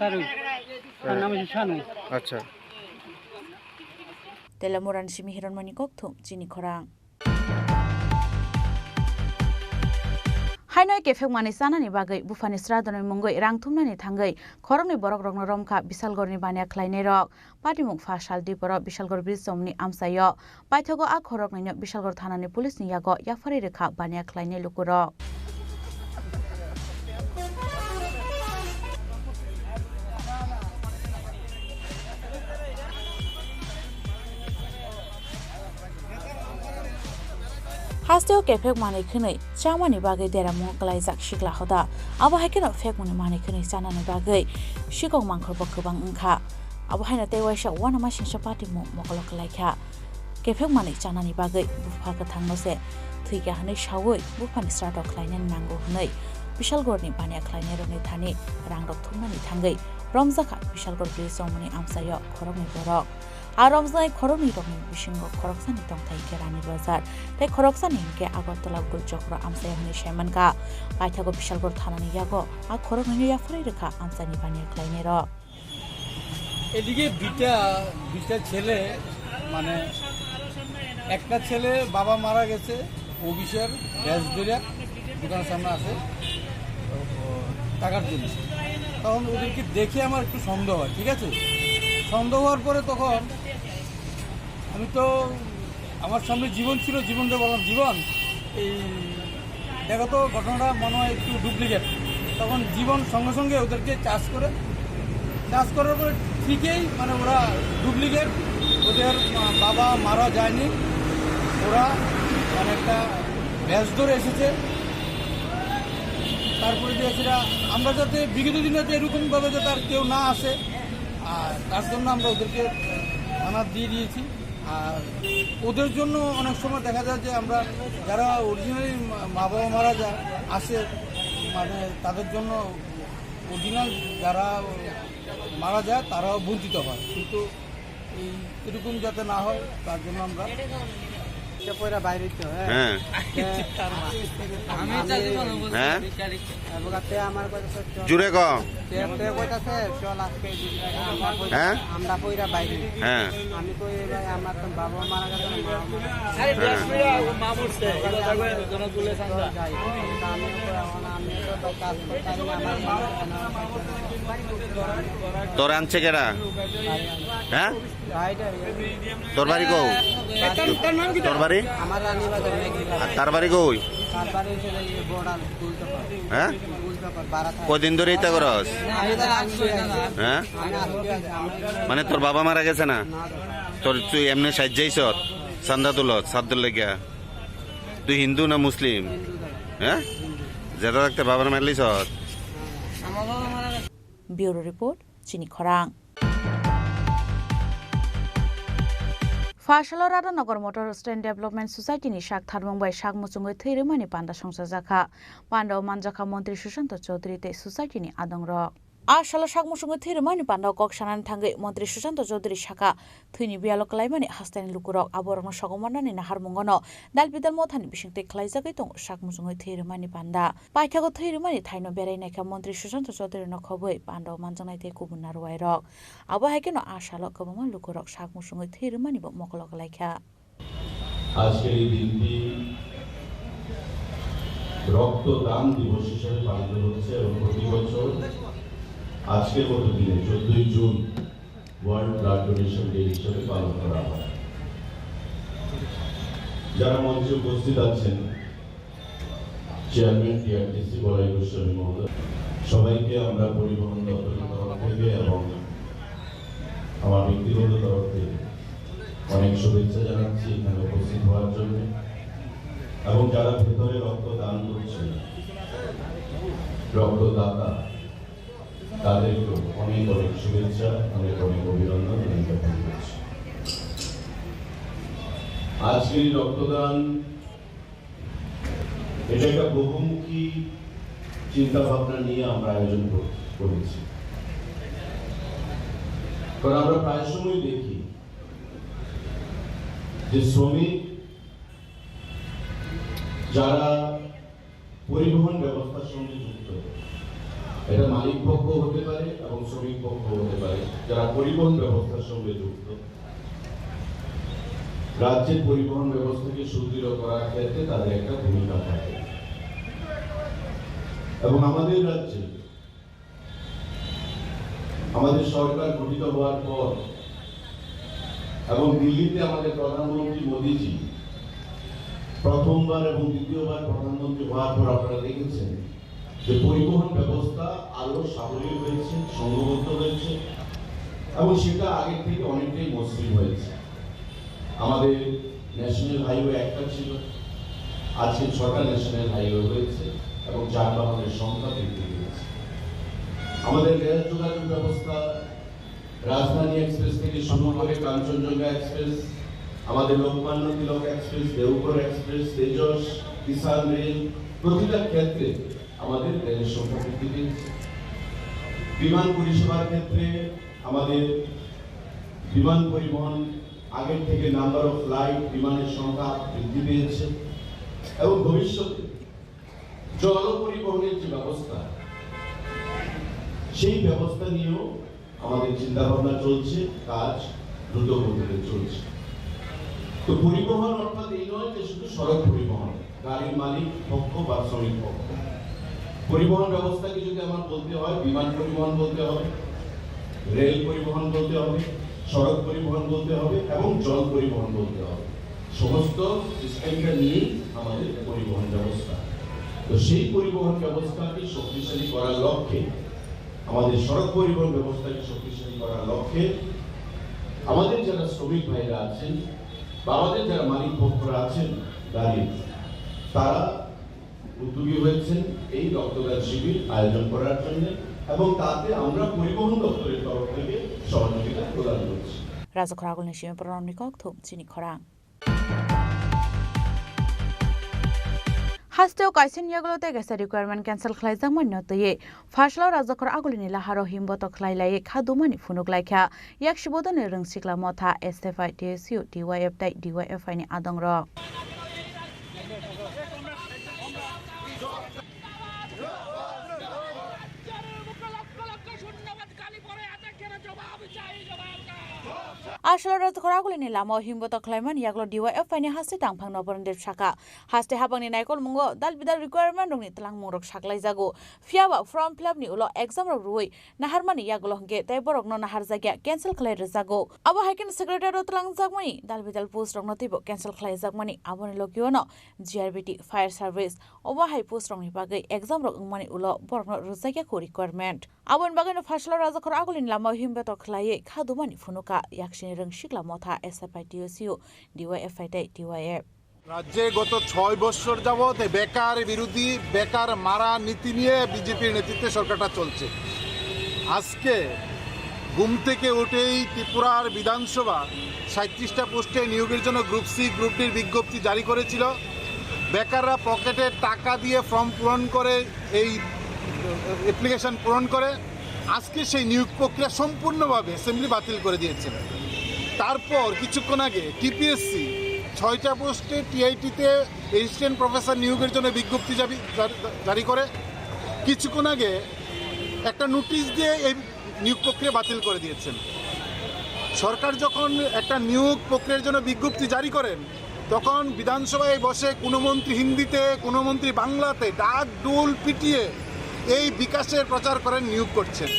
তার নাম হচ্ছে শানু আচ্ছা তেলামুরান সিমি হিরণমণি কক্থুম চিনি খরাং हाइनाय केफेक मानि सानानि बागै बुफानि श्रादनि मुंगै रां थुमनानि थांगै खरंनि बरक रंनो रमखा बिशालगरनि बानिया खलायनाय रक पाटिमुं फासाल दिपर बिशालगर ब्रिज समनि आमसायो पाइथगो आ खरकनैनो बिशालगर थानानि पुलिसनि यागो याफारि रेखा बानिया खलायनाय लुकुरक हास्टेल केफेक माने खनै चामानि बागै देरा मुंकलाय जाक सिगला हदा आबो हायकेनो फेक मुनि माने खनै चानानि बागै सिगं मांखरबो गोबां ओंखा आबो हायना तेवाइसा वाना मासिंसा पार्टी मु मकलक लायखा केफेक माने चानानि बागै बुफा गोथांनोसे थैगा हनै सावै बुफानि स्रादाव ख्लायनानै नांगौ हनै बिशालगड़नि बानिया ख्लायनाय रङै थानि रां रक थुमनानै थांगै रमजाखा बिशालगड़ ब्रिज जमनि आमसायो खरमनि बरक আর রমজায় খরমনি রকম বিসঙ্গ খরকসানি টংথাই কেরানি বাজার তাই খরকসানি হিংকে আগরতলা গুলচক্র আমসাই হনি সেমানকা পাইথাগো বিশালগড় থানানি ইয়াগো আর খরকনি ইয়াফরাই রেখা আমসানি বানিয়ে ক্লাইনে র এদিকে দুইটা ছেলে মানে একটা ছেলে বাবা মারা গেছে অফিসের গ্যাস ধরে দোকানের সামনে আছে টাকার জন্য তখন ওদেরকে দেখে আমার একটু সন্দেহ হয় ঠিক আছে সন্দেহ হওয়ার পরে তখন আমি তো আমার সামনে জীবন ছিল জীবনটা বললাম জীবন এই দেখো তো ঘটনাটা মনে হয় একটু ডুপ্লিকেট তখন জীবন সঙ্গে সঙ্গে ওদেরকে চার্জ করার পরে ঠিকই মানে ওরা ডুপ্লিকেট ওদের বাবা মারা যায়নি ওরা মানে একটা ব্যাস ধরে এসেছে তারপরে যে সেটা আমরা যাতে বিগত দিনে যাতে এরকমভাবে যাতে আর কেউ না আসে আর তার জন্য আমরা ওদেরকে থানা দিয়ে দিয়েছি আর ওদের জন্য অনেক সময় দেখা যায় যে আমরা যারা অরিজিনালি মা বাবা মারা যায় আসে মানে তাদের জন্য অরিজিনাল যারা মারা যায় তারাও বঞ্চিত হয় কিন্তু এরকম যাতে না হয় তার জন্য আমরা বাইরে জুড়ে আমরা পয়রা বাইরে আমি কই ভাই আমার তো বাবা মারা গেছে তোর আনছে কেরা হ্যাঁ তোর বাড়ি কো তোর বাড়ি আমার রানী বাজার আর তার বাড়ি কই হ্যাঁ কদিন ধরে ইতা করস হ্যাঁ মানে তোর বাবা মারা গেছে না তোর তুই এমনি সাজ্জাইছ চান্দা তুলত সাদ্দুর লেগিয়া তুই হিন্দু না মুসলিম হ্যাঁ যেটা থাকতে বাবার মারলিস ব্যুরো রিপোর্ট চিনি খরাং फाशल राधानगर मटर स्टैंड डेवलपमेंट सोसाइटी नि शाक थारमंबाय शाक मुचुंगै थैरमानि पान्दा संसार जाखा पान्दाव मानजाखा मंत्री सुशांत चौधरी ते सोसाइटी नि आदंग र आशाल शाक मुचुंगै थैरमानि पान्दाव कक्सानानि थांगै मंत्री सुशांत चौधरी शाखा थैनि बियाल कलायमानि हास्तानि लुकुरक आबरंग सगमानानि नाहारमंगनो दालबिदाल मथानि बिसिंते खलायजागै दं शाक मुचुंगै थैरमानि पान्दा पाइथागो थैरमानि थाइनो बेरायनायखा मंत्री सुशांत चौधरी न खबै पान्दाव मानजांनाय ते गुबुन नारवायरक आबो हायकेनो आशाल गोबां लुकुरक शाक मुचुंगै थैरमानि बो मकलक लायखा আজকের এই দিনটি রক্তদান দিবস হিসেবে পালিত হচ্ছে এবং প্রতি বছর আজকের মতো দিনে 14 June world blood donation day হিসেবে পালন করা হয় যারা মঞ্চে উপস্থিত আছেন চেয়ারম্যান টিআরটিসি বলাই গোস্বামী মহোদয় সবাইকে আমরা পরিবহন দপ্তরের তরফ থেকে এবং আমার ব্যক্তিগত তরফ থেকে অনেক শুভেচ্ছা জানাচ্ছি এখানে উপস্থিত হওয়ার জন্য এবং যারা ভেতরে রক্তদান করছে রক্তদাতা তাদেরকে অনেক অনেক শুভেচ্ছা অনেক অনেক অভিনন্দন জ্ঞাপন করছি আজকের রক্তদান এটা একটা বহুমুখী চিন্তা ভাবনা নিয়ে আমরা আয়োজন করেছি কারণ আমরা প্রায় সময় দেখি যে শ্রমিক যারা পরিবহন ব্যবস্থার সঙ্গে যুক্ত এটা মালিক পক্ষ হতে পারে এবং শ্রমিক পক্ষ হতে পারে যারা পরিবহন ব্যবস্থার সঙ্গে যুক্ত রাজ্যের পরিবহন ব্যবস্থাকে সুদৃঢ় করার ক্ষেত্রে তাদের একটা ভূমিকা থাকে এবং আমাদের রাজ্যে আমাদের সরকার গঠিত হওয়ার পর এবং দিল্লিতে আমাদের প্রধানমন্ত্রী মোদীজি প্রথমবার এবং দ্বিতীয়বার প্রধানমন্ত্রী হওয়ার পর আপনারা দেখেছেন যে পরিবহন ব্যবস্থা আরো সাবলীল হয়েছে সংঘবদ্ধ হয়েছে এবং সেটা আগের থেকে অনেকটাই মসৃণ হয়েছে আমাদের ন্যাশনাল হাইওয়ে একটা ছিল আজকে 6টা ন্যাশনাল হাইওয়ে হয়েছে এবং যানবাহনের সংখ্যা বৃদ্ধি পেয়েছে আমাদের রেল যোগাযোগ ব্যবস্থা রাজধানী এক্সপ্রেস থেকে শুরু করে কাঞ্চনজঙ্ঘা এক্সপ্রেস আমাদের লোকমান্য তিলক এক্সপ্রেস, দেওঘর এক্সপ্রেস, তেজস, কিষান রেল, প্রতিটা ক্ষেত্রে আমাদের রেলের সংখ্যা বৃদ্ধি পেয়েছে। বিমান পরিষেবার ক্ষেত্রে আমাদের বিমান পরিবহন আগের থেকে নাম্বার অফ ফ্লাইট, বিমানের সংখ্যা বৃদ্ধি পেয়েছে এবং ভবিষ্যতে জল পরিবহনের যে ব্যবস্থা, সেই ব্যবস্থা নিয়েও আমাদের চিন্তা ভাবনা চলছে, কাজ দ্রুত গতিতে চলছে। তো পরিবহন অর্থাৎ এই নয় যে শুধু সড়ক পরিবহন, গাড়ির মালিক পক্ষ বা শ্রমিক পক্ষ। পরিবহন ব্যবস্থাকে যদি আমার বলতে হয়, বিমান পরিবহন বলতে হবে, রেল পরিবহন বলতে হবে, সড়ক পরিবহন বলতে হবে এবং জল পরিবহন বলতে হবে। সমস্ত সিস্টেমটা নিয়েই আমাদের পরিবহন ব্যবস্থা। তো সেই পরিবহন ব্যবস্থাকে শক্তিশালী করার লক্ষ্যে, আমাদের সড়ক পরিবহন ব্যবস্থাকে শক্তিশালী করার লক্ষ্যে আমাদের যারা শ্রমিক ভাইরা আছেন বা আমাদের যারা মালিক পক্ষরা আছেন গাড়ির, তারা উদ্যোগী হয়েছেন এই রক্তদান শিবির আয়োজন করার জন্য এবং তাতে আমরা পরিবহন দপ্তরের তরফ থেকে সহযোগিতা প্রদান করছি। রাজখরাগুলনি সিমে প্রণনিকক থুম চিনি খরাং হাস্তেও কাইসিন ইয়াগলোতে গেছে রিকোয়ারমেন্ট ক্যান্সেল খ্লাইজাং মন্যতয়ে ফাসলাও রাজখর আগুলিনি লাহারো হিমবত খ্লাইলাই খাদুমানি ফুনুক লাইখা ইয়াক শিবদনে রংसिक्ला मथा एसएफआई टीएसयू डीवाईएफ ताई डीवाईएफआई नि आदंग र आसल राजखरागुलिनि लामाव हिमबत ख्लाइमान यागलो डीवाईएफआई नि हास्ते तांफां नबरनदेब शाखा हास्ते हाबांनि नायकल मुंगो दाल बिदाल रिक्वायरमेंट रंनि तलां मुरक साकलाई जागो फियाबा फर्म फिलअप नि उलो एग्जाम रो रुई नाहारमानि यागलो हंगे तै बरक न नाहार जागिया कैंसिल खलाई रजागो अबो हाइकेन सेक्रेटारी रो तलां जागमनि दाल बिदाल पोस्ट रंनो तिबो कैंसिल खलाई जागमनि आबोनि लोकियो न जीआरबीटी फायर सर्विस अबो हाइ पोस्ट रंनि बागै एग्जाम रो उंगमनि उलो बरक न रजागिया को रिक्वायरमेंट आबोनि बागै न फासला राजखरागुलिनि लामाव हिमबत ख्लायै खादुमानि फुनुका याक्सिनि রংसिक्ला मथा एसएफआई टीएसयू डीवाईएफआई ताई डीवाईएफ রাজ্যে গত 6 বছর যাবত বেকার বিরোধী বেকার মারা নীতি নিয়ে বিজেপির নেতৃত্বে সরকারটা চলছে। আজকে ঘুম থেকে উঠেই ত্রিপুরার বিধানসভা 37টা পোস্টে নিয়োগের জন্য গ্রুপ সি গ্রুপ ডির বিজ্ঞপ্তি জারি করেছিল। বেকাররা পকেটে টাকা দিয়ে ফর্ম পূরণ করে এই অ্যাপ্লিকেশন পূরণ করে আজকে সেই নিয়োগ প্রক্রিয়া সম্পূর্ণভাবে অ্যাসেম্বলি বাতিল করে দিয়েছে। তারপর কিছুক্ষণ আগে টিপিএসসি 6টা পোস্টে টিআইটিতে অ্যাসিস্ট্যান্ট প্রফেসর নিয়োগের জন্য বিজ্ঞপ্তি জারি করে কিছুক্ষণ আগে একটা নোটিশ দিয়ে এই নিয়োগ প্রক্রিয়া বাতিল করে দিয়েছেন। সরকার যখন একটা নিয়োগ প্রক্রিয়ার জন্য বিজ্ঞপ্তি জারি করেন তখন বিধানসভায় বসে কোনো মন্ত্রী হিন্দিতে কোনো মন্ত্রী বাংলাতে ডাক ডোল পিটিয়ে এই বিকাশের প্রচার করেন, নিয়োগ করছেন,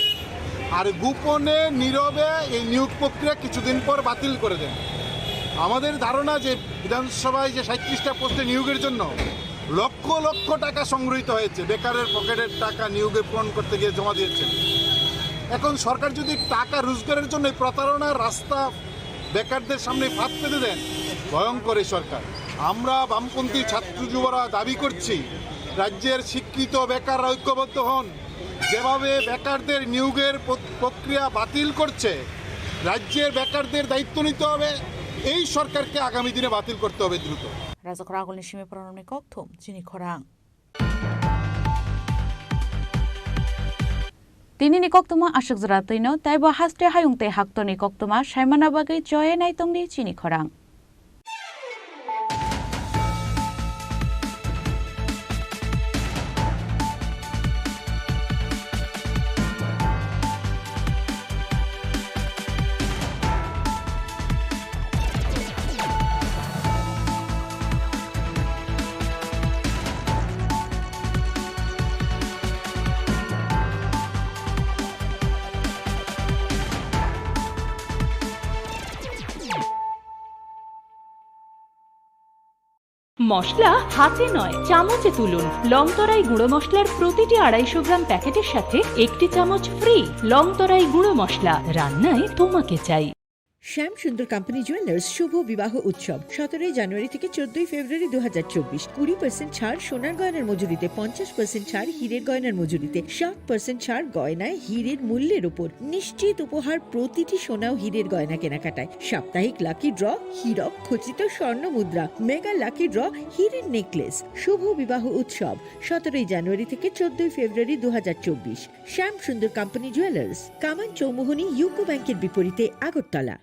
আর গোপনে নীরবে এই নিয়োগ প্রক্রিয়া কিছুদিন পর বাতিল করে দেন। আমাদের ধারণা যে বিধানসভায় যে 37টা পোস্টে নিয়োগের জন্য লক্ষ লক্ষ টাকা সংগৃহীত হয়েছে, বেকারের পকেটের টাকা নিয়োগে পূরণ করতে গিয়ে জমা দিয়েছেন। এখন সরকার যদি টাকা রোজগারের জন্য প্রতারণার রাস্তা বেকারদের সামনে ফাঁদ পেতে দেন, ভয়ঙ্কর এই সরকার। আমরা বামপন্থী ছাত্র যুবরা দাবি করছি রাজ্যের শিক্ষিত বেকাররা ঐক্যবদ্ধ হন। যেভাবে বেকারদের নিয়োগের প্রক্রিয়া বাতিল করছে, রাজ্যের বেকারদের দায়িত্ব নিতে হবে, এই সরকারকে আগামী দিনে বাতিল করতে হবে দ্রুত। রাজখরাগুলনি সিমে প্রণনিকক থুম চিনি খরাং তিনি নিকক্তমা আশক জরা তৈন তাইব হাস্তে হায়ুংতে হাক্ত নিকক্তমা সাইমানা বাগৈ জয়ে নাইতংনি চিনি খরাং মশলা হাতে নয় চামচে তুলুন। লংতরাই গুঁড়ো মশলার প্রতিটি 250 গ্রাম প্যাকেটের সাথে 1টি চামচ ফ্রি। লংতরাই গুঁড়ো মশলা, রান্নায় তোমাকে চাই। শ্যাম সুন্দর কোম্পানি জুয়েলার্স শুভ বিবাহ উৎসব 17 জানুয়ারি থেকে 14 ফেব্রুয়ারি 2024। 20% ছাড় সোনার গয়নার মজুরিতে, 50% ছাড় হীরের গয়নার মজুরিতে, 60% ছাড় গয়নায় হীরের মূল্যের উপর, নিশ্চিত উপহার প্রতিটি সোনা ও হীরের গয়না কেনাকাটায়, সাপ্তাহিক লাকি ড্র, হীরক খচিত স্বর্ণ মুদ্রা, মেগা লাকি ড্র, হীরের নেকলেস। শুভ বিবাহ উৎসব 17 জানুয়ারি থেকে 14 ফেব্রুয়ারি 2024। শ্যাম সুন্দর কোম্পানি জুয়েলার্স, কামান চৌমুহনী ইউকো ব্যাংকের বিপরীতে, আগরতলা।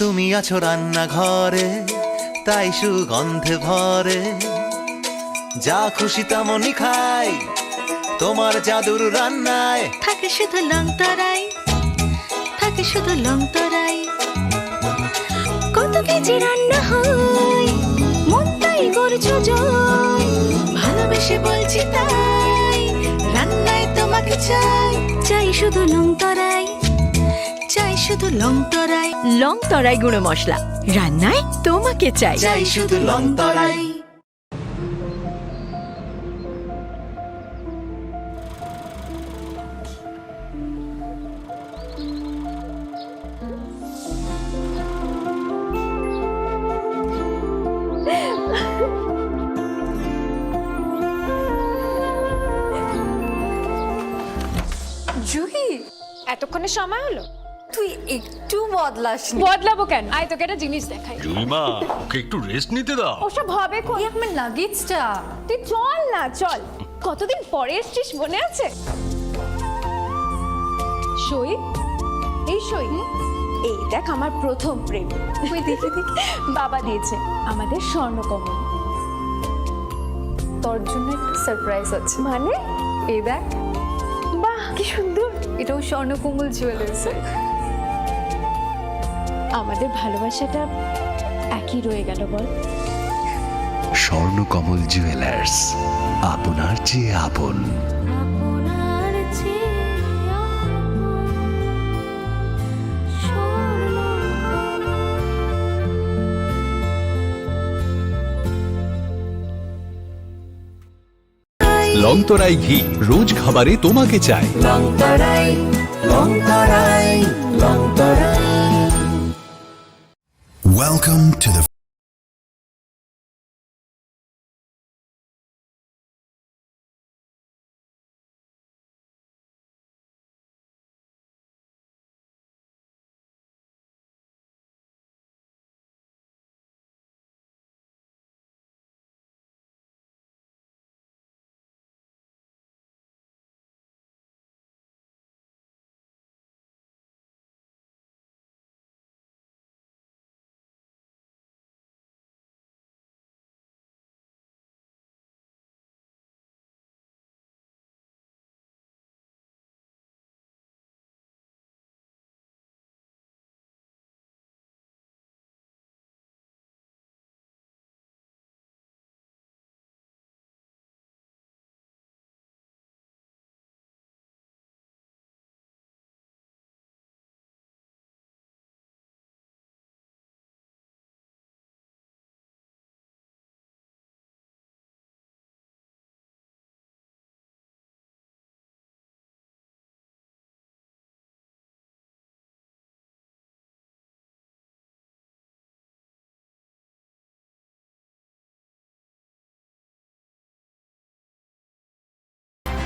তুমি আছো রান্নাঘরে, তাই সুগন্ধে ভরে, যা খুশি তেমনই খাই তোমার জাদুর রান্নায়। থাকে শুধু লং তরাই, থাকে শুধু লং তরাই, কত কেজি রান্না হয় মন তাই করছো জয়, ভালোবেসে বলছি তাই রান্নায় তোমাকে চাই, চাই শুধু লং তরাই, চাই শুধু লং তরাই। লং তরাই গুঁড়ো মশলা, রান্নায় তোমাকে চাই, চাই শুধু লং তরাই। জুহি, এতক্ষণে সময় হলো? তুই একটু বদলাস। বদলাবো কেন? আয় তোকে একটা জিনিস দেখাই। জুইমা, ওকে একটু রেস্ট নিতে দাও। ওসব হবে কোন? আমার লাগেজটা। তুই চল না, চল। কতদিন পরে এসছিস, মনে আছে? সই, এই সই, এই দেখ আমার প্রথম প্রেম। তুই দেখে দেখ, বাবা দিয়েছে আমাদের স্বর্ণকমল। তোর জন্য একটা সারপ্রাইজ আছে। মানে? এই দেখ। বাহ, কি সুন্দর। এটাও স্বর্ণকমল জুয়েলার্সের। আমাদের ভালোবাসাটা একই রয়ে গেল বল। স্বর্ণকমল জুয়েলার্স, আপনার চেয়ে আপন। লংতরাই ঘি রোজ খাবারে তোমাকে চাই। লংতরাই, লংতরাই, লংতরাই। Welcome to the